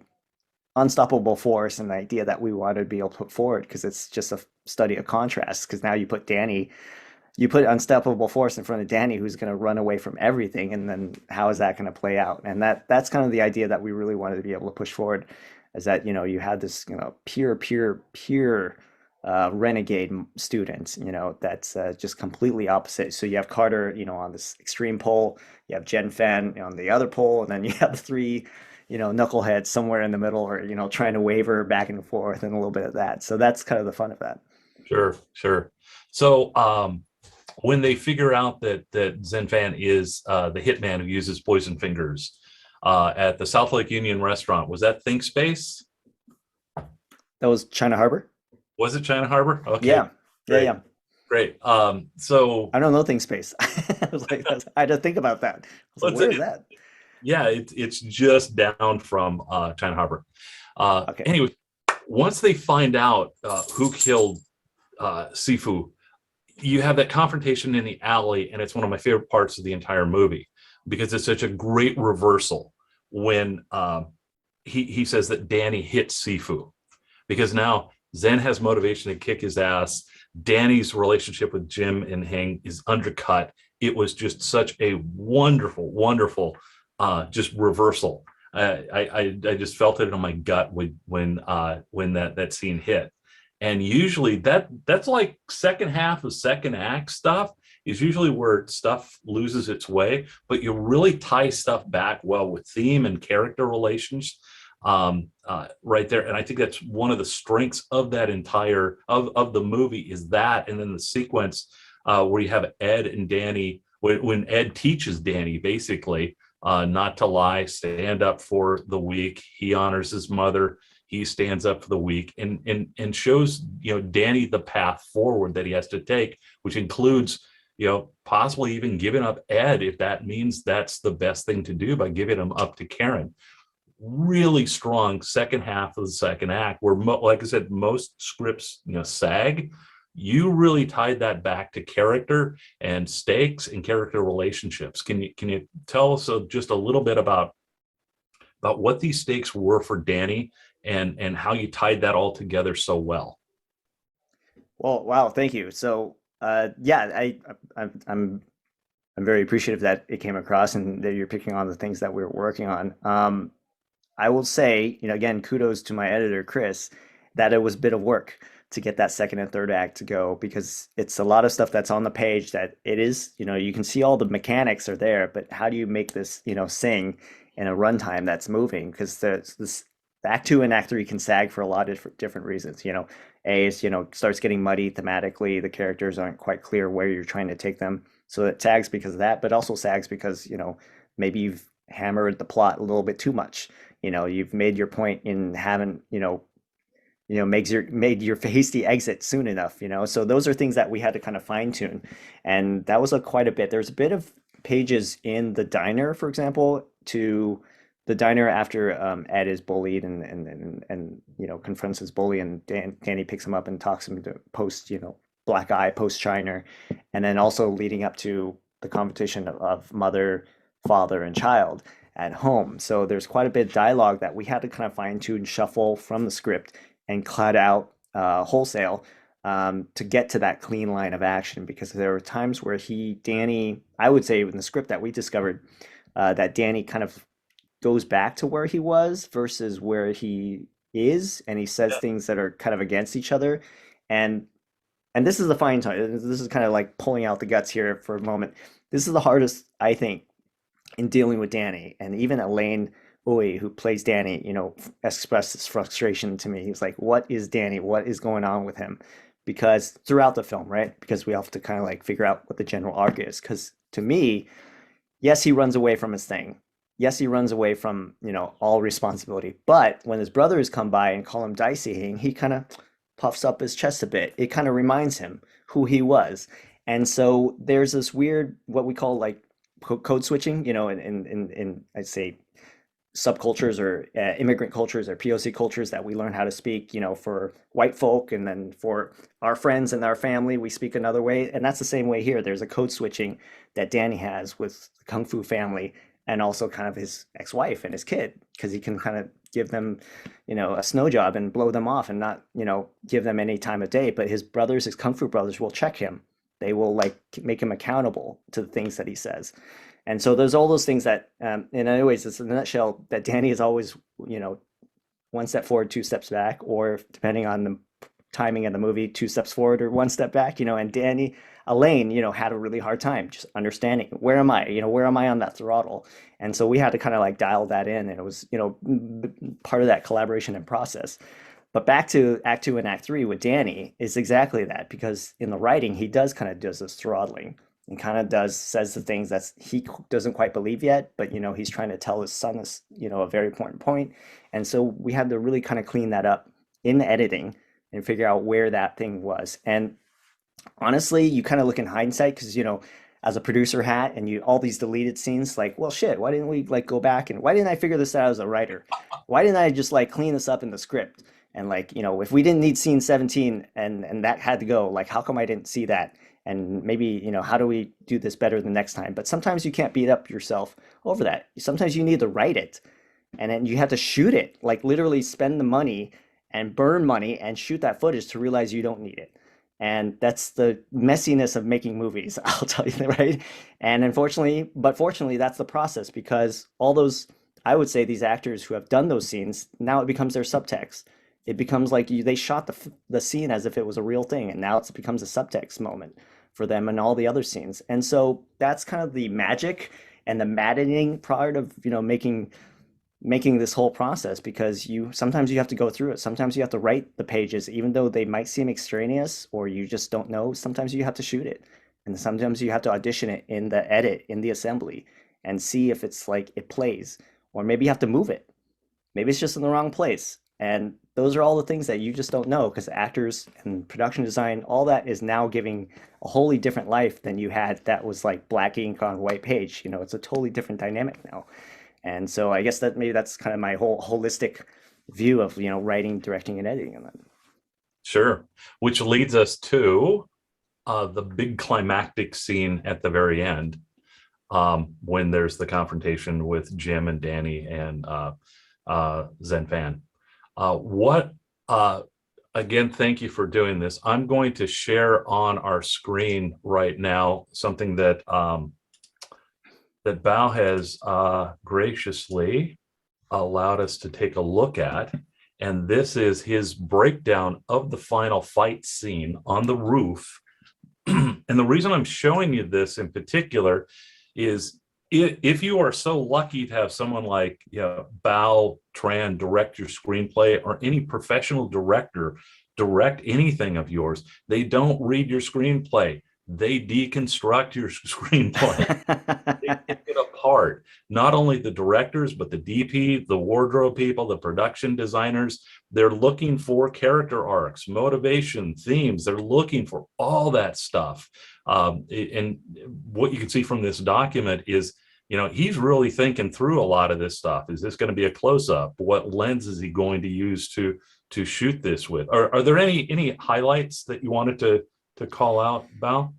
unstoppable force and the idea that we wanted to be able to put forward because it's just a study of contrast. Because now you put unstoppable force in front of Danny, who's going to run away from everything, and then how is that going to play out? And that's kind of the idea that we really wanted to be able to push forward, is that you had this pure renegade student, that's just completely opposite. So you have Carter, on this extreme pole, you have Jen Fan on the other pole, and then you have the three, knuckleheads somewhere in the middle, or trying to waver back and forth, and a little bit of that. So that's kind of the fun of that. Sure, sure. So when they figure out that Zen Fan is the hitman who uses poison fingers at the South Lake Union restaurant, was that Think Space? That was China Harbor. Was it China Harbor? Okay, Yeah, yeah, great, yeah. great. So I don't know things space. I was like, I had to think about that. I was like, let's where is that? yeah, it's just down from China Harbor. Okay. Anyway, once they find out who killed Sifu, you have that confrontation in the alley, and it's one of my favorite parts of the entire movie because it's such a great reversal when he says that Danny hit Sifu, because now Zen has motivation to kick his ass. Danny's relationship with Jim and Hing is undercut. It was just such a wonderful, wonderful just reversal. I just felt it in my gut when that scene hit. And usually that's like second half of second act stuff is usually where stuff loses its way, but you really tie stuff back well with theme and character relations right there. And I think that's one of the strengths of that entire of the movie is that, and then the sequence where you have Ed and Danny when Ed teaches Danny basically not to lie, stand up for the weak. He honors his mother. He stands up for the weak and shows Danny the path forward that he has to take, which includes possibly even giving up Ed if that means that's the best thing to do by giving him up to Karen. Really strong second half of the second act where like I said, most scripts sag. You really tied that back to character and stakes and character relationships. Can you tell us just a little bit about what these stakes were for Danny and how you tied that all together so well? Well, wow, thank you. So, yeah, I'm very appreciative that it came across and that you're picking on the things that we are working on. I will say, again, kudos to my editor, Chris, that it was a bit of work to get that second and third act to go because it's a lot of stuff that's on the page that it is, you can see all the mechanics are there, but how do you make this, sing in a runtime that's moving? Because there's this Act two and Act three can sag for a lot of different reasons. A is, starts getting muddy thematically. The characters aren't quite clear where you're trying to take them. So it sags because of that, but also sags because, maybe you've hammered the plot a little bit too much. You've made your point in having, makes your made your hasty exit soon enough, so those are things that we had to kind of fine tune, and that was quite a bit. There's a bit of pages in the diner, for example, to the diner after Ed is bullied and confronts his bully, and Danny picks him up and talks him to post, black eye, post Shiner, and then also leading up to the competition of mother, father, and child at home. So there's quite a bit of dialogue that we had to kind of fine tune, shuffle from the script and cut out wholesale, to get to that clean line of action, because there were times where Danny, I would say in the script that we discovered, that Danny kind of goes back to where he was versus where he is, and he says Yeah. things that are kind of against each other. And this is the fine time. This is kind of like pulling out the guts here for a moment. This is the hardest, I think, in dealing with Danny. And even Elaine Bowie, who plays Danny, expressed this frustration to me. He was like, "What is Danny? What is going on with him?" Because throughout the film, right? Because we have to kind of like figure out what the general arc is. Because to me, yes, he runs away from his thing. Yes, he runs away from, all responsibility. But when his brothers come by and call him Dicey, he kind of puffs up his chest a bit. It kind of reminds him who he was. And so there's this weird, what we call like code switching, in I'd say subcultures or immigrant cultures or POC cultures, that we learn how to speak, for white folk, and then for our friends and our family, we speak another way. And that's the same way here. There's a code switching that Danny has with the Kung Fu family, and also kind of his ex-wife and his kid, because he can kind of give them, a snow job and blow them off and not, give them any time of day. But his brothers, his Kung Fu brothers, will check him. They will like make him accountable to the things that he says. And so there's all those things that, in anyways, it's in a nutshell that Danny is always, one step forward, two steps back, or depending on the timing of the movie, two steps forward or one step back, and Elaine, had a really hard time just understanding, where am I, where am I on that throttle? And so we had to kind of like dial that in, and it was, part of that collaboration and process. But back to Act Two and Act Three with Danny is exactly that, because in the writing, he does this throttling, and kind of says the things that he doesn't quite believe yet, but he's trying to tell his son this, a very important point. And so we had to really kind of clean that up in the editing and figure out where that thing was. And honestly, you kind of look in hindsight, because as a producer hat, and all these deleted scenes, like, well, shit, why didn't we like go back, and why didn't I figure this out as a writer? Why didn't I just like clean this up in the script? And like, if we didn't need scene 17 and that had to go, like, how come I didn't see that? And maybe, how do we do this better the next time? But sometimes you can't beat up yourself over that. Sometimes you need to write it, and then you have to shoot it, like literally spend the money and burn money and shoot that footage to realize you don't need it. And that's the messiness of making movies, I'll tell you, right? And unfortunately, but fortunately, that's the process, because all those, I would say, these actors who have done those scenes, now it becomes their subtext. It becomes like they shot the scene as if it was a real thing, and now it becomes a subtext moment for them and all the other scenes. And so that's kind of the magic and the maddening part of, making this whole process, because sometimes you have to go through it. Sometimes you have to write the pages, even though they might seem extraneous or you just don't know. Sometimes you have to shoot it, and sometimes you have to audition it in the edit, in the assembly, and see if it's like it plays, or maybe you have to move it. Maybe it's just in the wrong place. And those are all the things that you just don't know, because actors and production design, all that is now giving a wholly different life than you had that was like black ink on white page. It's a totally different dynamic now. And so I guess that maybe that's kind of my whole holistic view of, writing, directing, and editing. And that. Sure. Which leads us to the big climactic scene at the very end, when there's the confrontation with Jim and Danny and Zen Fan. Again, thank you for doing this. I'm going to share on our screen right now something that that Bao has graciously allowed us to take a look at. And this is his breakdown of the final fight scene on the roof. And the reason I'm showing you this in particular is if you are so lucky to have someone like, Bao Tran direct your screenplay, or any professional director direct anything of yours, they don't read your screenplay. They deconstruct your screenplay. They pick it apart. Not only the directors, but the DP, the wardrobe people, the production designers. They're looking for character arcs, motivation, themes. They're looking for all that stuff. And what you can see from this document is, he's really thinking through a lot of this stuff. Is this going to be a close-up? What lens is he going to use to shoot this with? Are there any highlights that you wanted to call out, Val?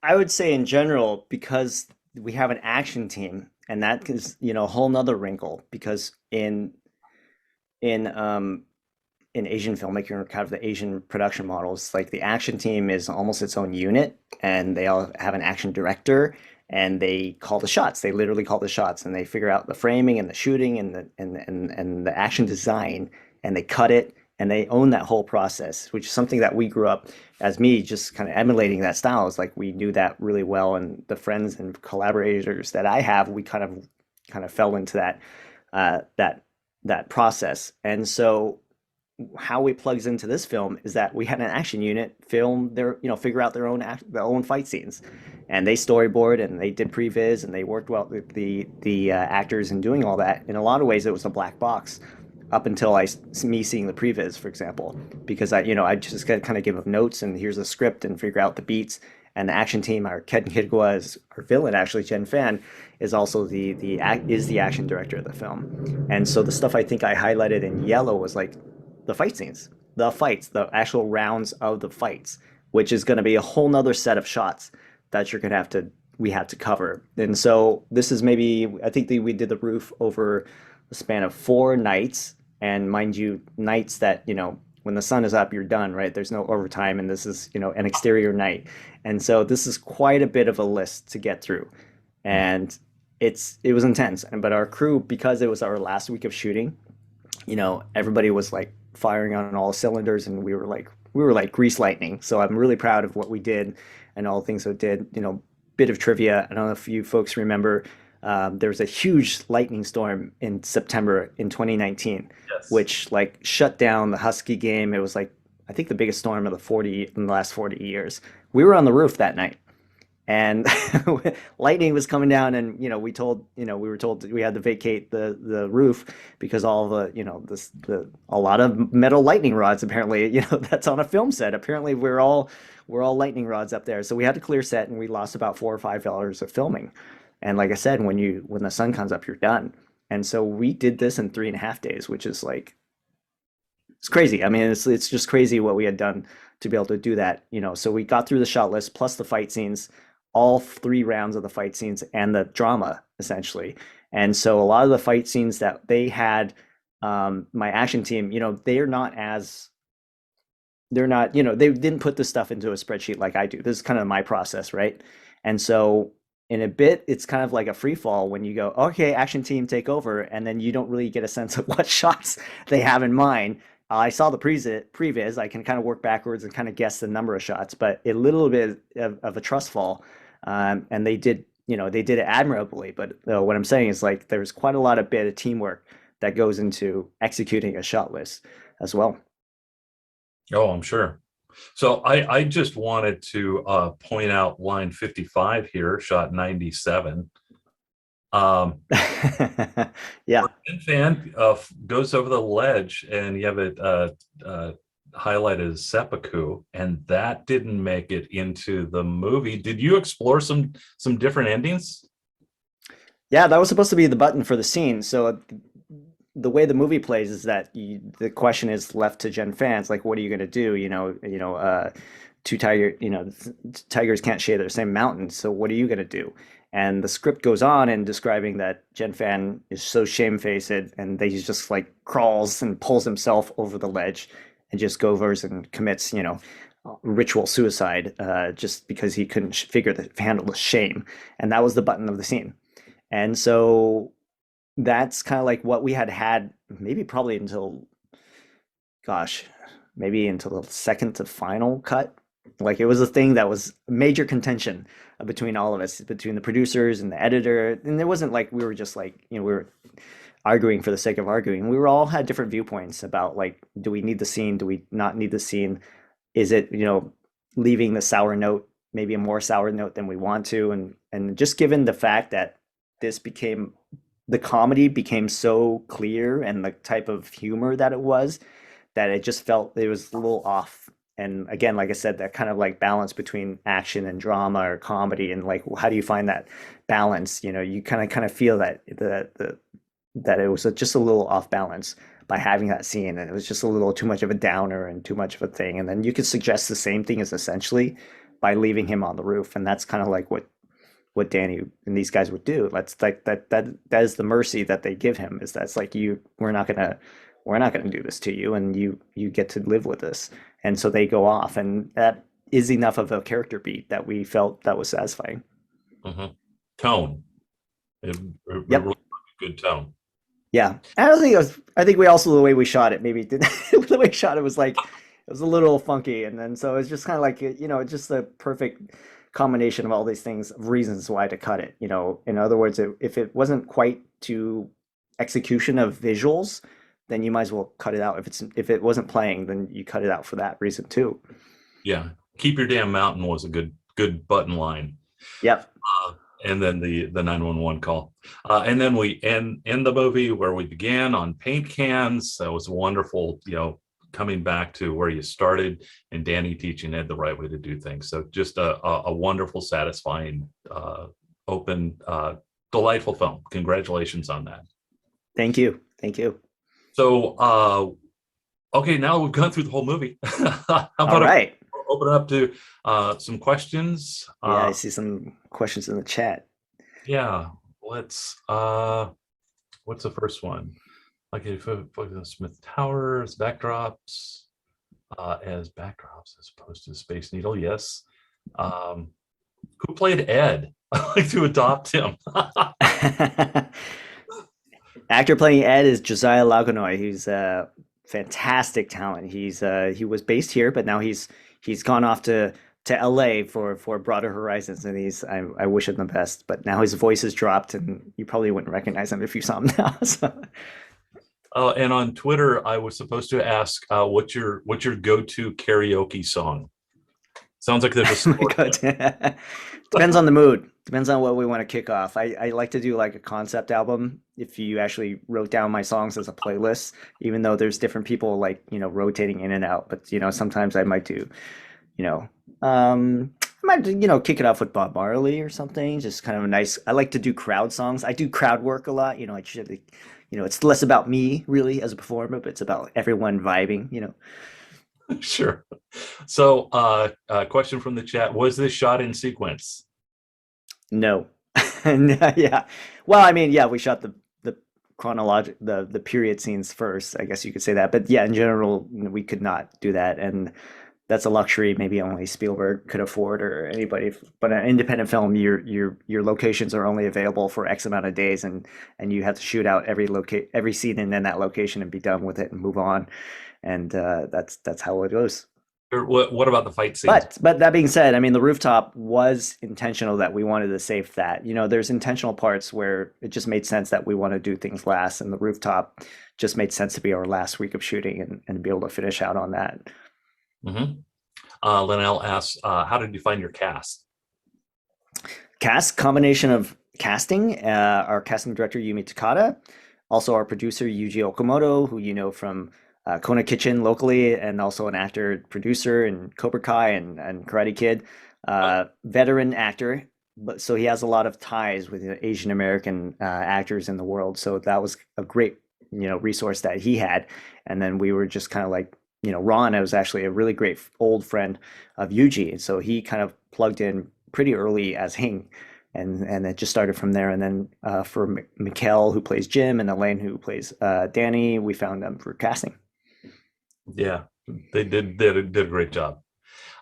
I would say in general, because we have an action team, and that is, a whole nother wrinkle, because in in Asian filmmaking, or kind of the Asian production models, like the action team is almost its own unit, and they all have an action director, and they call the shots. They literally call the shots, and they figure out the framing and the shooting and the action design, and they cut it, and they own that whole process, which is something that we grew up as me just kind of emulating that style. Is like we knew that really well, and the friends and collaborators that I have, we kind of fell into that process. And so how we plugs into this film is that we had an action unit film figure out their own fight scenes, and they storyboard and they did previs and they worked well with the actors in doing all that. In a lot of ways, it was a black box up until me seeing the previs, for example, because I just got to kind of give notes and here's a script and figure out the beats. And the action team, our Ken Kidgwa is our villain, actually. Jen Fan is also the action director of the film. And so the stuff I think I highlighted in yellow was like the fight scenes, the fights, the actual rounds of the fights, which is going to be a whole nother set of shots that you're going to we have to cover. And so this is maybe, I think we did the roof over the span of 4 nights. And mind you, nights that, when the sun is up, you're done, right? There's no overtime, and this is, an exterior night. And so this is quite a bit of a list to get through. And it was intense. But our crew, because it was our last week of shooting, everybody was like firing on all cylinders, and we were like grease lightning. So I'm really proud of what we did and all the things that we did. Bit of trivia. I don't know if you folks remember, there was a huge lightning storm in September in 2019, Yes. which like shut down the Husky game. It was like, I think, the biggest storm of the last 40 years. We were on the roof that night, and lightning was coming down, and we were told we had to vacate the roof because all a lot of metal lightning rods, apparently, that's on a film set. Apparently we're all lightning rods up there, so we had to clear set, and we lost about 4 or 5 hours of filming. And like I said, when the sun comes up, you're done. And so we did this in 3.5 days, which is like, it's crazy. I mean, it's just crazy what we had done to be able to do that. So we got through the shot list plus the fight scenes, all 3 rounds of the fight scenes and the drama essentially. And so a lot of the fight scenes that they had, my action team, they didn't put this stuff into a spreadsheet like I do. This is kind of my process, right? And so in a bit, it's kind of like a free fall when you go, okay, action team, take over, and then you don't really get a sense of what shots they have in mind. I saw the previs. I can kind of work backwards and kind of guess the number of shots, but a little bit of a trust fall, and they did it admirably. But what I'm saying is like there's quite a lot of bit of teamwork that goes into executing a shot list as well. Oh, I'm sure. So I just wanted to point out line 55 here, shot 97. Um, Yeah. Fan goes over the ledge, and you have it highlighted as seppuku, and that didn't make it into the movie. Did you explore some different endings? Yeah, that was supposed to be the button for the scene. So the way the movie plays is that the question is left to Gen fans, like, what are you going to do? Two tigers can't share the same mountain. So what are you going to do? And the script goes on in describing that Gen Fan is so shamefaced, and they just like crawls and pulls himself over the ledge and just goes and commits, ritual suicide, just because he couldn't handle the shame. And that was the button of the scene. And so that's kind of like what we had maybe probably until, gosh, maybe until the second to final cut. Like it was a thing that was major contention between all of us, between the producers and the editor. And it wasn't like we were just like, we were arguing for the sake of arguing. We were all had different viewpoints about like, do we need the scene? Do we not need the scene? Is it, leaving the sour note, maybe a more sour note than we want to? And just given the fact that this became the comedy became so clear and the type of humor that it was, that it just felt it was a little off. And again, like I said, that kind of like balance between action and drama or comedy, and like how do you find that balance? You kind of feel that that it was just a little off balance by having that scene, and it was just a little too much of a downer and too much of a thing. And then you could suggest the same thing as essentially by leaving him on the roof, and that's kind of like what Danny and these guys would do. That's like that is the mercy that they give him, is that's like we're not gonna do this to you, and you get to live with this. And so they go off, and that is enough of a character beat that we felt that was satisfying. Mhm. Tone. It Yep. really good tone. Yeah. I don't think it was, I think we also, the way we shot it, maybe did the way we shot it was like, it was a little funky. And then, so it's just kind of like, it's just the perfect combination of all these things, of reasons why to cut it. In other words, if it wasn't quite to execution of visuals, then you might as well cut it out. If it wasn't playing, then you cut it out for that reason too. Yeah. Keep your damn mountain was a good button line. Yep. And then the 911 call. And then we end the movie where we began on paint cans. That was wonderful, coming back to where you started and Danny teaching Ed the right way to do things. So just a wonderful, satisfying, open, delightful film. Congratulations on that. Thank you. Thank you. So, okay, now we've gone through the whole movie. How All about right. open it up to some questions? Yeah, I see some questions in the chat. Yeah, let's what's the first one? Okay, focus on Smith Towers, backdrops, as backdrops as opposed to Space Needle. Yes. Who played Ed? I'd like to adopt him. Actor playing Ed is Josiah Lagonoy. He's a fantastic talent. He was based here, but now he's gone off to LA for broader horizons, and I wish him the best. But now his voice has dropped, and you probably wouldn't recognize him if you saw him now. So. And on Twitter, I was supposed to ask, what's your go-to karaoke song? Sounds like there's a Oh my sport. God. Depends on the mood. Depends on what we want to kick off. I like to do like a concept album. If you actually wrote down my songs as a playlist, even though there's different people like, rotating in and out. But, sometimes I might do, you know, I might, kick it off with Bob Marley or something. Just kind of a nice, I like to do crowd songs. I do crowd work a lot. I should, it's less about me really as a performer, but it's about everyone vibing. Sure. So, question from the chat: was this shot in sequence? No. Yeah. Well, I mean, yeah, we shot the chronologic the period scenes first, I guess you could say that. But yeah, in general, we could not do that, and that's a luxury maybe only Spielberg could afford or anybody. But an independent film, your locations are only available for X amount of days, and you have to shoot out every scene in that location and be done with it and move on, and that's how it goes. Or what about the fight scenes? But that being said, I mean, the rooftop was intentional that we wanted to save that. There's intentional parts where it just made sense that we want to do things last, and the rooftop just made sense to be our last week of shooting and be able to finish out on that. Linnell asks, how did you find your cast? Cast combination of casting, our casting director Yumi Takada, also our producer Yuji Okamoto, who you know from Kona Kitchen locally, and also an actor, producer in Cobra Kai and Karate Kid, veteran actor. But so he has a lot of ties with Asian American actors in the world. So that was a great resource that he had. And then we were just kind of like Ron was actually a really great old friend of Yuji, and so he kind of plugged in pretty early as Hing. And it just started from there. And then for Mikkel, who plays Jim, and Elaine, who plays Danny, we found them for casting. Yeah, they did a great job.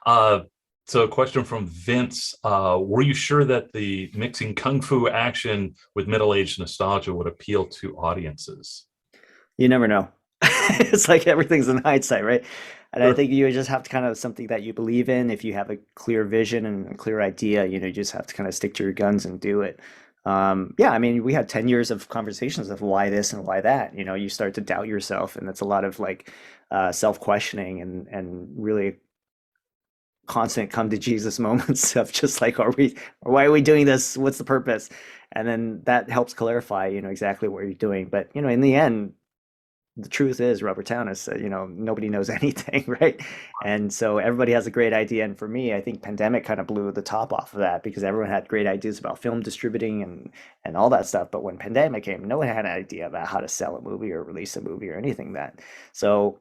So a question from Vince: were you sure that the mixing kung fu action with middle-aged nostalgia would appeal to audiences? You never know. It's like everything's in hindsight, right? And I think you just have to kind of something that you believe in. If you have a clear vision and a clear idea, you just have to kind of stick to your guns and do it. Yeah, I mean, we had 10 years of conversations of why this and why that. You start to doubt yourself, and it's a lot of like self-questioning and really constant come to Jesus moments of just like, why are we doing this? What's the purpose? And then that helps clarify, exactly what you're doing. But, in the end, the truth is Rubber Town is, nobody knows anything, right? And so everybody has a great idea. And for me, I think pandemic kind of blew the top off of that because everyone had great ideas about film distributing and all that stuff. But when pandemic came, no one had an idea about how to sell a movie or release a movie or anything that. So,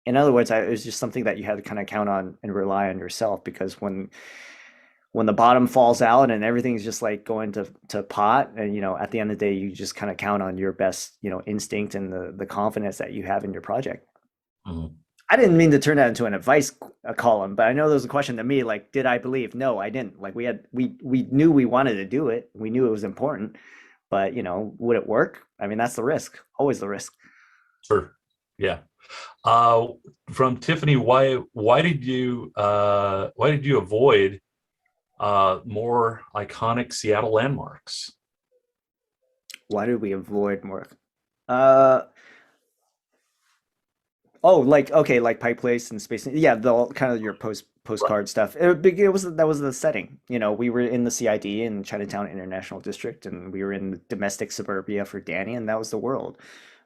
in other words, it was just something that you had to kind of count on and rely on yourself because when the bottom falls out and everything's just like going to pot, and at the end of the day you just kind of count on your best instinct and the confidence that you have in your project. Mhm. I didn't mean to turn that into an advice column, but I know there was a question to me like, did I believe? No, I didn't. Like we knew we wanted to do it, we knew it was important, but would it work? I mean, that's the risk, always the risk. Sure. Yeah. Uh, from Tiffany, why did you avoid more iconic Seattle landmarks? Why did we avoid more? uh Oh, like okay, like Pike Place and Space. Yeah, the kind of your Right. postcard stuff. It was that was the setting. We were in the CID in Chinatown International District, and we were in domestic suburbia for Danny, and that was the world.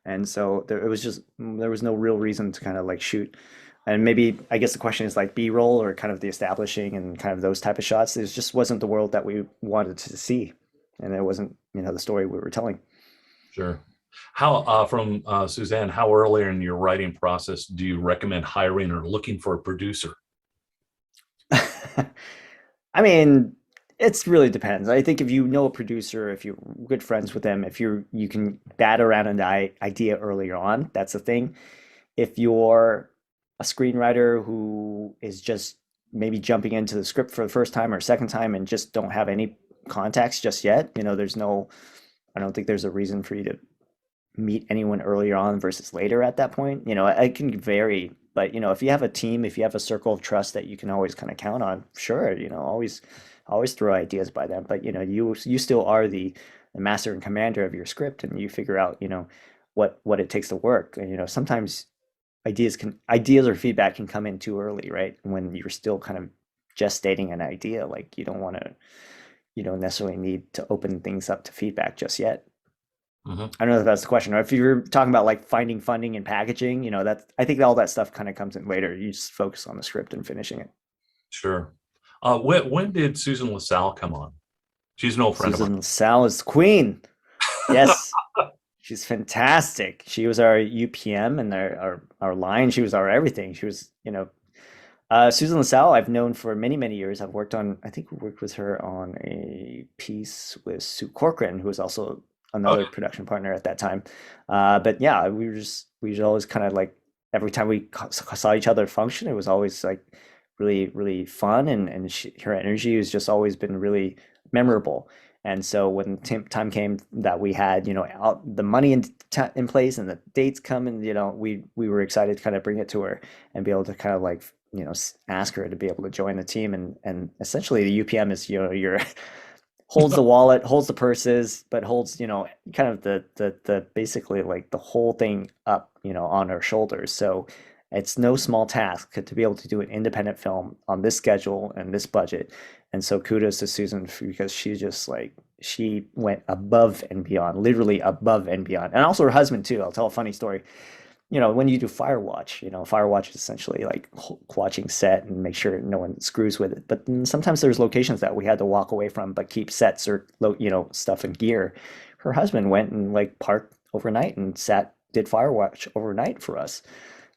And so it was just there was no real reason to kind of like shoot. And maybe I guess the question is like B-roll or kind of the establishing and kind of those type of shots. It just wasn't the world that we wanted to see, and it wasn't the story we were telling. Sure. How from Suzanne, how early in your writing process do you recommend hiring or looking for a producer? I mean, it's really depends. I think if you know a producer, if you're good friends with them, if you can bat around an idea earlier on, that's the thing. If you're a screenwriter who is just maybe jumping into the script for the first time or second time and just don't have any contacts just yet, I don't think there's a reason for you to meet anyone earlier on versus later at that point. It can vary, but if you have a team, if you have a circle of trust that you can always kind of count on, sure, always throw ideas by them. But you still are the master and commander of your script, and you figure out what it takes to work. And sometimes ideas or feedback can come in too early, right? When you're still kind of gestating an idea, like you don't necessarily need to open things up to feedback just yet. Mhm. I don't know if that's the question. Or if you're talking about like finding funding and packaging, that's I think all that stuff kind of comes in later. You just focus on the script and finishing it. Sure. When did Susan LaSalle come on? She's an old friend of mine. Susan LaSalle is queen. Yes, she's fantastic. She was our UPM and our line. She was our everything. She was, Susan LaSalle, I've known for many, many years. I think we worked with her on a piece with Sue Corcoran, who was also Oh, another production partner at that time. But yeah, we were always kind of like, every time we saw each other function, it was always like really, really fun. And her energy has just always been really memorable. And so when time came that we had, the money in place and the dates come, and we were excited to kind of bring it to her and be able to kind of like ask her to be able to join the team. And essentially the UPM is your holds the wallet, holds the purses, but holds kind of the basically like the whole thing up on her shoulders. So it's no small task to be able to do an independent film on this schedule and this budget. And so kudos to Susan because she went above and beyond, literally above and beyond. And also her husband too. I'll tell a funny story. When you do Firewatch, Firewatch is essentially like watching set and make sure no one screws with it. But then sometimes there's locations that we had to walk away from, but keep sets or stuff and gear. Her husband went and like parked overnight and did Firewatch overnight for us.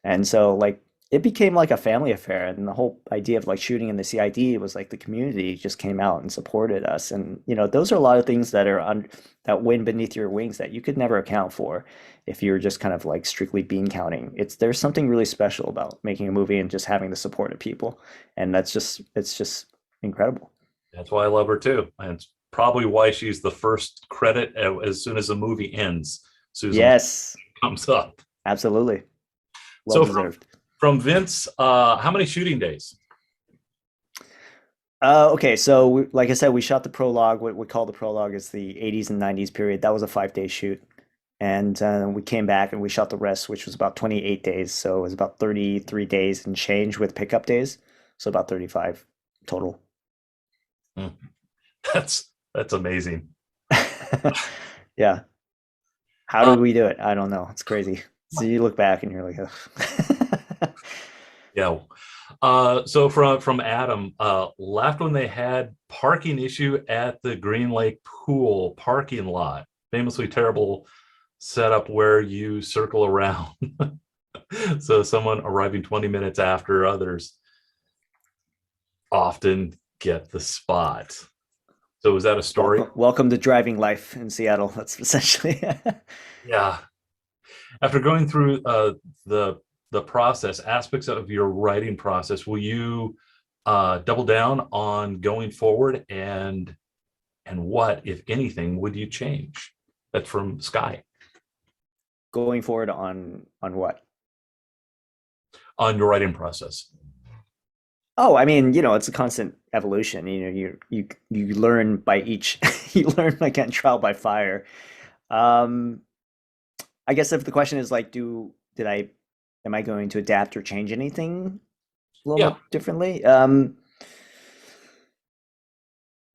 And so like it became like a family affair. And the whole idea of like shooting in the CID was like the community just came out and supported us. And those are a lot of things that win beneath your wings that you could never account for if you're just kind of like strictly bean counting. There's something really special about making a movie and just having the support of people. And it's just incredible. that's why I love her too. And it's probably why she's the first credit as soon as the movie ends. Susan Yes, comes up. absolutely. Well So from deserved. From Vince, how many shooting days? Okay, so like I said, we shot the prologue. What we call the prologue is the 80s and 90s period. That was a 5 day shoot. And we came back and we shot the rest, which was about 28 days. So it was about 33 days and change with pickup days. So about 35 total. Hmm, that's amazing. Yeah. How Uh, did we do it? I don't know. It's crazy. So you look back and you're like, ugh. yeah. So from Adam, left when they had parking issue at the Green Lake Pool parking lot, famously terrible setup where you circle around. So someone arriving 20 minutes after others often get the spot. So was that a story? Welcome to driving life in Seattle. That's essentially. Yeah. After going through the the process, aspects of your writing process, will you double down on going forward, and what, if anything, would you change? That's from Sky. Going forward on what? On your writing process. Oh, I mean, it's a constant evolution. You learn by each you learn by getting trial by fire. Um, I guess if the question is like, did I am I going to adapt or change anything a little Yeah. bit differently?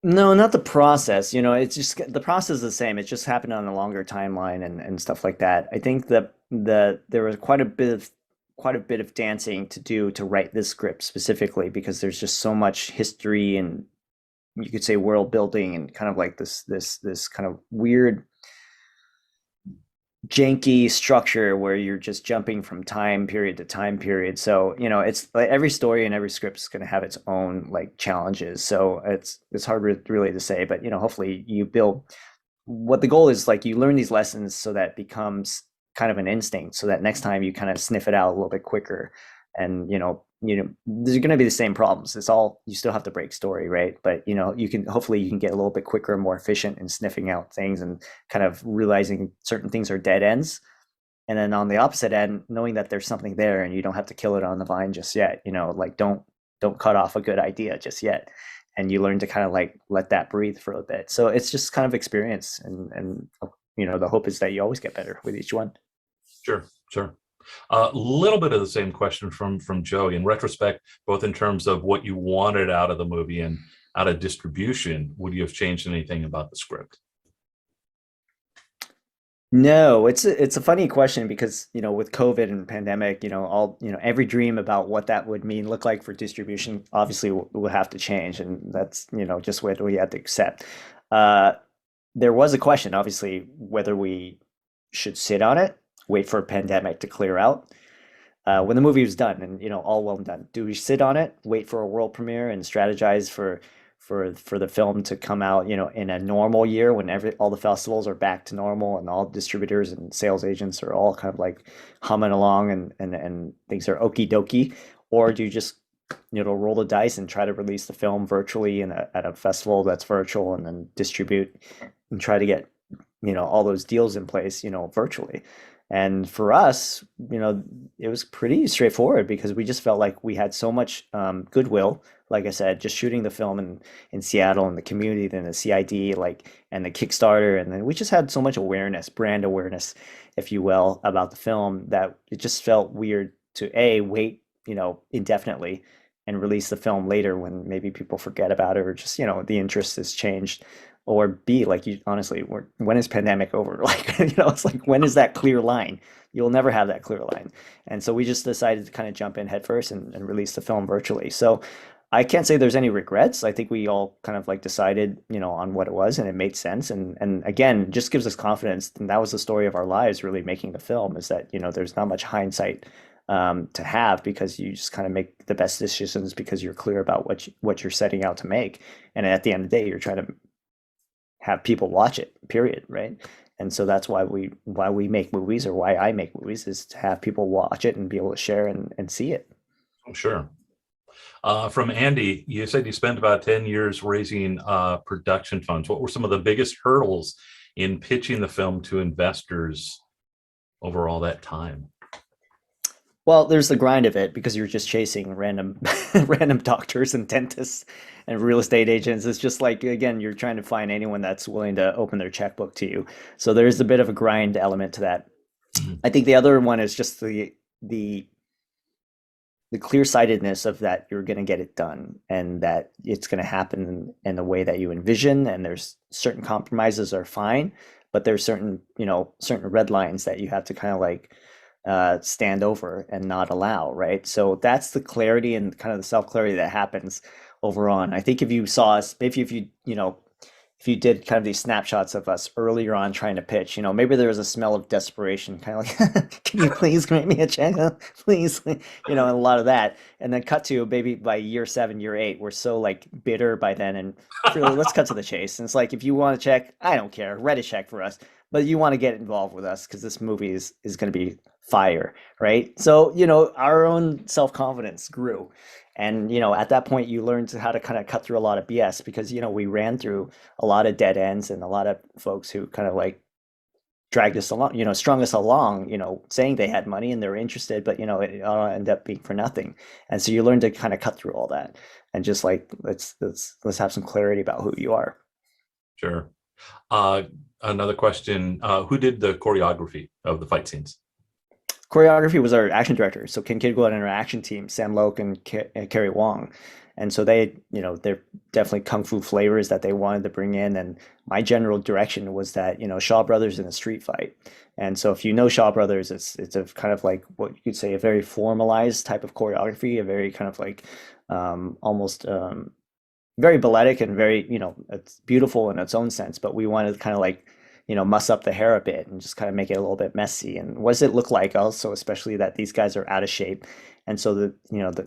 No, not the process. It's just the process is the same. It's just happened on a longer timeline and stuff like that. I think that there was quite a bit of dancing to do to write this script specifically because there's just so much history and you could say world building and kind of like this kind of weird janky structure where you're just jumping from time period to time period. So, it's like every story and every script is going to have its own like challenges. So it's hard really to say, but hopefully you build what the goal is like you learn these lessons so that it becomes kind of an instinct so that next time you kind of sniff it out a little bit quicker and there's going to be the same problems. It's all you still have to break story, right? But you can get a little bit quicker and more efficient in sniffing out things and kind of realizing certain things are dead ends. And then on the opposite end, knowing that there's something there and you don't have to kill it on the vine just yet, like don't cut off a good idea just yet. And you learn to kind of like let that breathe for a bit. So it's just kind of experience and the hope is that you always get better with each one. Sure, sure. A little bit of the same question from Joey. In retrospect, both in terms of what you wanted out of the movie and out of distribution, would you have changed anything about the script? No, it's a funny question because, with COVID and pandemic, every dream about what that would look like for distribution obviously will have to change. And that's, just what we had to accept. Uh, there was a question, obviously, whether we should sit on it, wait for a pandemic to clear out. When the movie was done and all well and done, do we sit on it, wait for a world premiere, and strategize for the film to come out, in a normal year when all the festivals are back to normal and all distributors and sales agents are all kind of like humming along and things are okie dokie, or do you just roll the dice and try to release the film virtually at a festival that's virtual and then distribute and try to get all those deals in place virtually. And for us, it was pretty straightforward because we just felt like we had so much goodwill. Like I said, just shooting the film in Seattle and the community, then the CID, like, and the Kickstarter, and then we just had so much awareness, brand awareness, if you will, about the film that it just felt weird to wait, indefinitely and release the film later when maybe people forget about it or just, the interest has changed. Or B, like you honestly, when is pandemic over? Like, it's like when is that clear line? You'll never have that clear line. And so we just decided to kind of jump in headfirst and release the film virtually. So I can't say there's any regrets. I think we all kind of like decided, on what it was and it made sense. And again, just gives us confidence. And that was the story of our lives, really making the film is that, there's not much hindsight to have because you just kind of make the best decisions because you're clear about what you're setting out to make. And at the end of the day, you're trying to have people watch it, period, right? And so that's why we make movies or why I make movies is to have people watch it and be able to share and see it. I'm sure. From Andy, you said you spent about 10 years raising production funds. What were some of the biggest hurdles in pitching the film to investors over all that time? Well, there's the grind of it because you're just chasing random random doctors and dentists and real estate agents. It's just like again, you're trying to find anyone that's willing to open their checkbook to you. So there's a bit of a grind element to that. Mhm. I think the other one is just the the clear-sightedness of that you're going to get it done and that it's going to happen in the way that you envision, and there's certain compromises are fine, but there's certain, certain red lines that you have to kind of like stand over and not allow, right? So that's the clarity and kind of the self-clarity that happens over on. I think if you saw us, if you, if you did kind of these snapshots of us earlier on trying to pitch, maybe there was a smell of desperation, kind of like, can you please grant me a check? Please, and a lot of that. And then cut to maybe by year 7, year 8, we're so like bitter by then. And really, let's cut to the chase. And it's like, if you want to check, I don't care, write a check for us. But you want to get involved with us because this movie is going to be fire, right? So, our own self-confidence grew. And, at that point, you learned how to kind of cut through a lot of BS because, we ran through a lot of dead ends and a lot of folks who kind of like dragged us along, strung us along, saying they had money and they were interested, but it all ended up being for nothing. And so you learn to kind of cut through all that and just like let's have some clarity about who you are. Sure. Uh, Another question: who did the choreography of the fight scenes? Choreography was our action director, so Ken Kidwell and our action team, Sam Loke and Carrie Wong, and so they're definitely kung fu flavors that they wanted to bring in. And my general direction was that Shaw Brothers in a street fight, and so if you know Shaw Brothers, it's a kind of like what you could say a very formalized type of choreography, a very kind of like almost very balletic and very, it's beautiful in its own sense, but we wanted to kind of like, muss up the hair a bit and just kind of make it a little bit messy. And what does it look like also, especially that these guys are out of shape. And so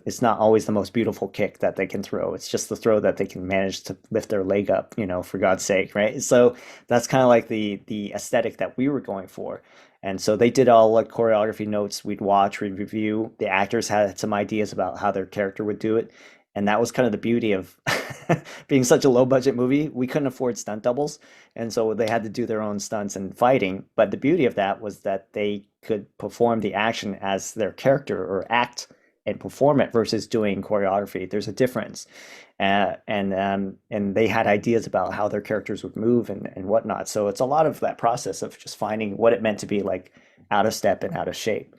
it's not always the most beautiful kick that they can throw. It's just the throw that they can manage to lift their leg up, for God's sake, right? So that's kind of like the aesthetic that we were going for. And so they did all like choreography notes. We'd watch, we'd review. The actors had some ideas about how their character would do it. And that was kind of the beauty of being such a low budget movie. We couldn't afford stunt doubles. And so they had to do their own stunts and fighting. But the beauty of that was that they could perform the action as their character or act and perform it versus doing choreography. There's a difference. And they had ideas about how their characters would move and whatnot. So it's a lot of that process of just finding what it meant to be like out of step and out of shape.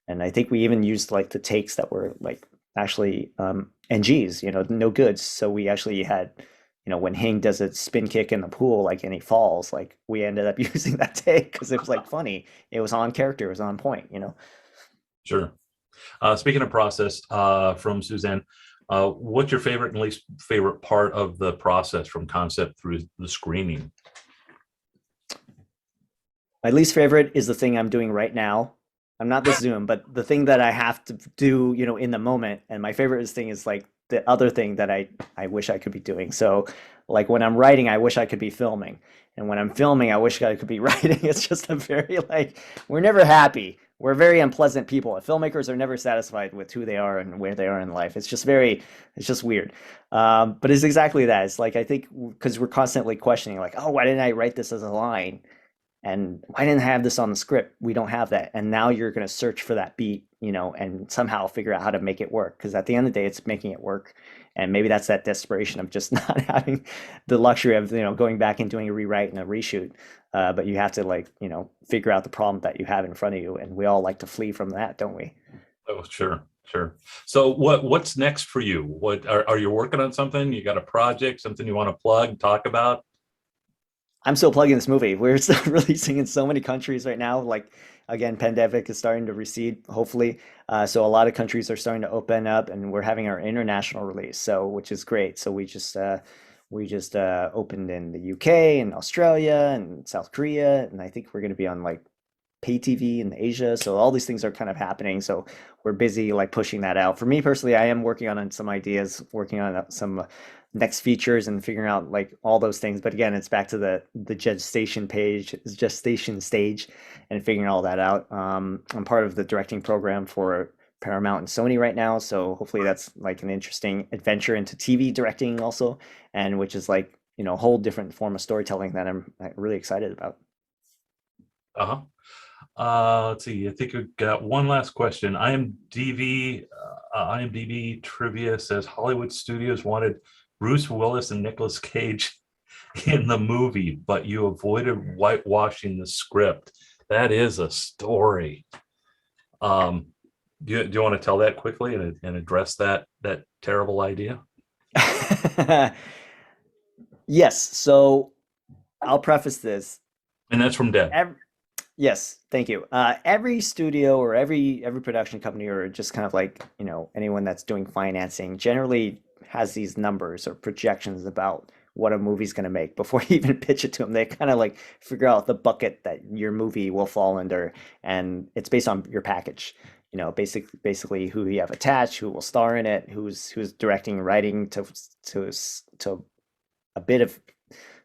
And I think we even used like the takes that were like actually NGs, no goods. So we actually had, when Hing does a spin kick in the pool, like, and he falls, like we ended up using that take because it was like funny. It was on character, it was on point. Sure. Speaking of process, from Suzanne, what's your favorite and least favorite part of the process from concept through the screening? My least favorite is the thing I'm doing right now. I'm not the Zoom, but the thing that I have to do, in the moment. And my favorite thing is like the other thing that I wish I could be doing. So like when I'm writing, I wish I could be filming. And when I'm filming, I wish I could be writing. It's just a very like we're never happy. We're very unpleasant people. Filmmakers are never satisfied with who they are and where they are in life. It's just weird. But it's exactly that. It's like I think because we're constantly questioning, like, oh, why didn't I write this as a line? And why didn't I have this on the script? We don't have that. And now you're going to search for that beat, and somehow figure out how to make it work. Because at the end of the day, it's making it work. And maybe that's that desperation of just not having the luxury of, going back and doing a rewrite and a reshoot. But you have to like, figure out the problem that you have in front of you. And we all like to flee from that, don't we? Oh, sure, sure. So what's next for you? What are you working on something? You got a project, something you want to plug, talk about? I'm still plugging this movie. We're still releasing in so many countries right now. Like again, pandemic is starting to recede, hopefully. So a lot of countries are starting to open up, and we're having our international release, so which is great. So we just opened in the UK and Australia and South Korea, and I think we're going to be on like pay TV in Asia. So all these things are kind of happening. So we're busy like pushing that out. For me personally, I am working on some ideas, working on some next features and figuring out like all those things. But again, it's back to the gestation stage and figuring all that out. I'm part of the directing program for Paramount and Sony right now. So hopefully that's like an interesting adventure into TV directing also, and which is like, a whole different form of storytelling that I'm really excited about. Uh-huh. Let's see. I think we got one last question. IMDb trivia says Hollywood studios wanted Bruce Willis and Nicolas Cage in the movie, but you avoided whitewashing the script. That is a story. Um, do you want to tell that quickly and address that terrible idea? Yes, so I'll preface this. And that's from Deb. Ev Yes, thank you. Every studio or every production company or just kind of like, anyone that's doing financing generally has these numbers or projections about what a movie's going to make before you even pitch it to them. They kind of like figure out the bucket that your movie will fall under, and it's based on your package. Basically who you have attached, who will star in it, who's directing, writing to a bit of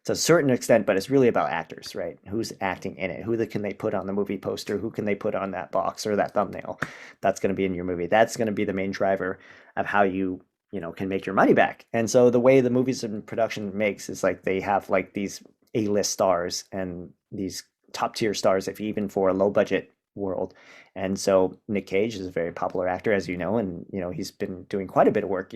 to a certain extent, but it's really about actors, right? Who's acting in it? Can they put on the movie poster? Who can they put on that box or that thumbnail? That's going to be in your movie. That's going to be the main driver of how can make your money back. And so the way the movies in production makes is like they have like these A-list stars and these top tier stars, if even for a low budget world. And so Nick Cage is a very popular actor, as you know, and he's been doing quite a bit of work,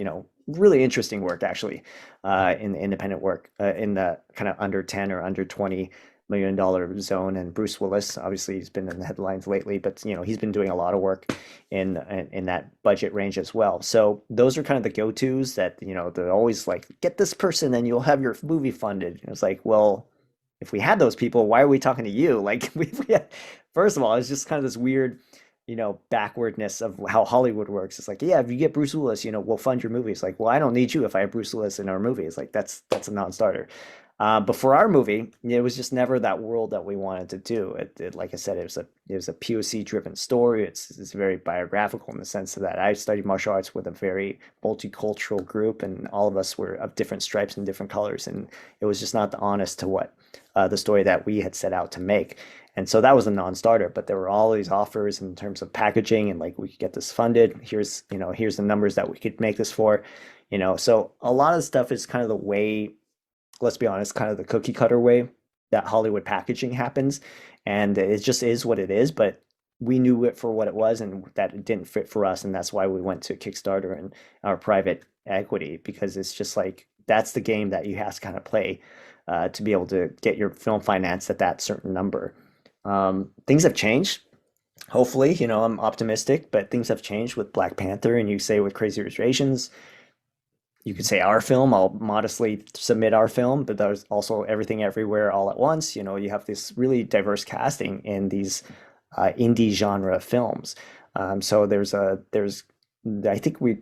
really interesting work actually, in the independent work, in the kind of under 10 or under $20 million zone. And Bruce Willis, obviously, he's been in the headlines lately, but he's been doing a lot of work in that budget range as well. So those are kind of the go-tos that they're always like, get this person and you'll have your movie funded. And it's like, well, if we had those people, why are we talking to you? Like we had, first of all, it's just kind of this weird, backwardness of how Hollywood works. It's like, yeah, if you get Bruce Willis, we'll fund your movie. It's like, well, I don't need you if I have Bruce Willis in our movie. It's like that's a non-starter. But for our movie, it was just never that world that we wanted to do. Like I said, it was a POC driven story. It's very biographical in the sense that I studied martial arts with a very multicultural group, and all of us were of different stripes and different colors, and it was just not honest to what the story that we had set out to make. And so that was a non-starter, but there were all these offers in terms of packaging and like we could get this funded. Here's the numbers that we could make this for. So a lot of stuff is kind of the way, let's be honest, kind of the cookie cutter way that Hollywood packaging happens. And it just is what it is, but we knew it for what it was and that it didn't fit for us. And that's why we went to Kickstarter and our private equity, because it's just like, that's the game that you have to kind of play to be able to get your film financed at that certain number. Things have changed. Hopefully, I'm optimistic, but things have changed with Black Panther, and you say with Crazy Rich Asians, you could say our film. I'll modestly submit our film, but there's also Everything Everywhere All at Once. You have this really diverse casting in these indie genre films. So I think we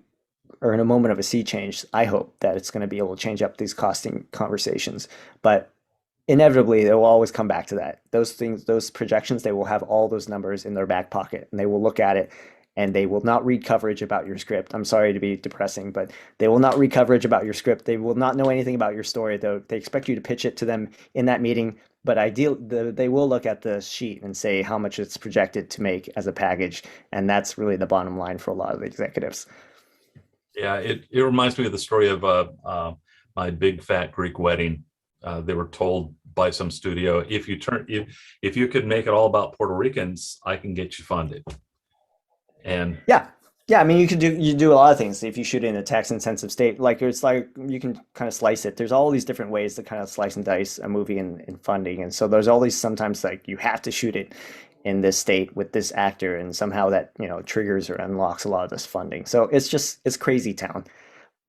are in a moment of a sea change. I hope that it's going to be able to change up these costing conversations, but inevitably they will always come back to that. Those things, those projections, they will have all those numbers in their back pocket, and they will look at it and they will not read coverage about your script. I'm sorry to be depressing, but they will not read coverage about your script. They will not know anything about your story, though they expect you to pitch it to them in that meeting. But they will look at the sheet and say how much it's projected to make as a package, and that's really the bottom line for a lot of the executives. Yeah, it reminds me of the story of my big fat Greek wedding. They were told by some studio, if you could make it all about Puerto Ricans, I can get you funded. And Yeah. Yeah, I mean, you do a lot of things if you shoot it in a tax intensive state. Like it's like you can kind of slice it. There's all these different ways to kind of slice and dice a movie in funding. And so there's all these sometimes like you have to shoot it in this state with this actor, and somehow that, triggers or unlocks a lot of this funding. So it's crazy town.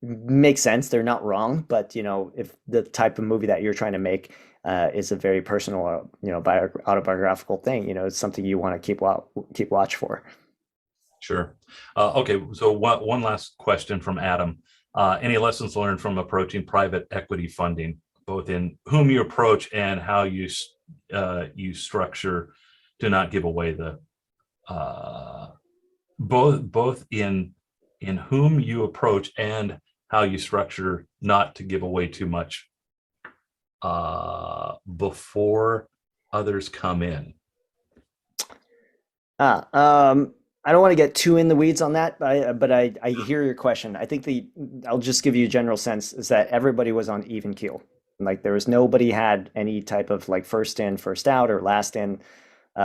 Makes sense. They're not wrong, but if the type of movie that you're trying to make is a very personal, autobiographical thing, it's something you want to keep watch for. sure. Okay, so one last question from Adam. Any lessons learned from approaching private equity funding, both in whom you approach and how you structure to not give away the both in whom you approach and how you structure not to give away too much before others come in? Ah, I don't want to get too in the weeds on that, but I hear your question. I think I'll just give you a general sense is that everybody was on even keel. Like there was nobody had any type of like first in, first out or last in.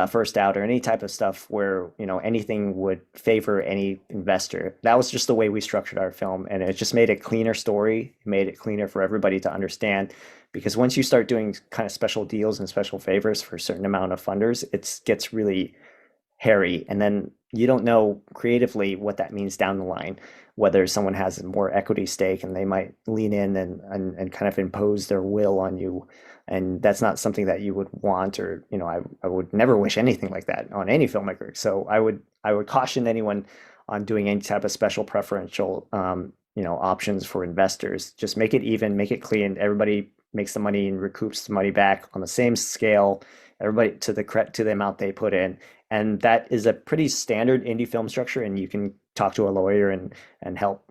first out or any type of stuff where, anything would favor any investor. That was just the way we structured our film, and it just made a cleaner story, made it cleaner for everybody to understand. Because once you start doing kind of special deals and special favors for a certain amount of funders, it gets really hairy, and then you don't know creatively what that means down the line, whether someone has a more equity stake and they might lean in and kind of impose their will on you, and that's not something that you would want, or I would never wish anything like that on any filmmaker. So I would caution anyone on doing any type of special preferential options for investors. Just make it even, make it clean. Everybody makes the money and recoups the money back on the same scale, everybody to the amount they put in. And that is a pretty standard indie film structure, and you can talk to a lawyer and help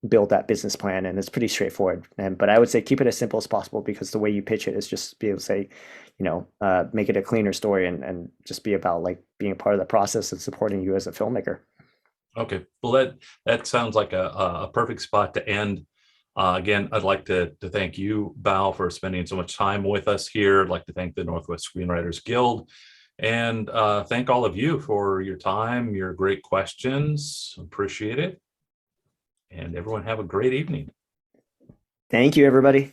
build that business plan, and it's pretty straightforward. But I would say keep it as simple as possible, because the way you pitch it is just be able to say, make it a cleaner story, and just be about like being a part of the process and supporting you as a filmmaker. Okay, well that sounds like a perfect spot to end. Again, I'd like to thank you, Bao, for spending so much time with us here. I'd like to thank the Northwest Screenwriters Guild, and thank all of you for your time, your great questions. Appreciate it. And everyone have a great evening. Thank you, everybody.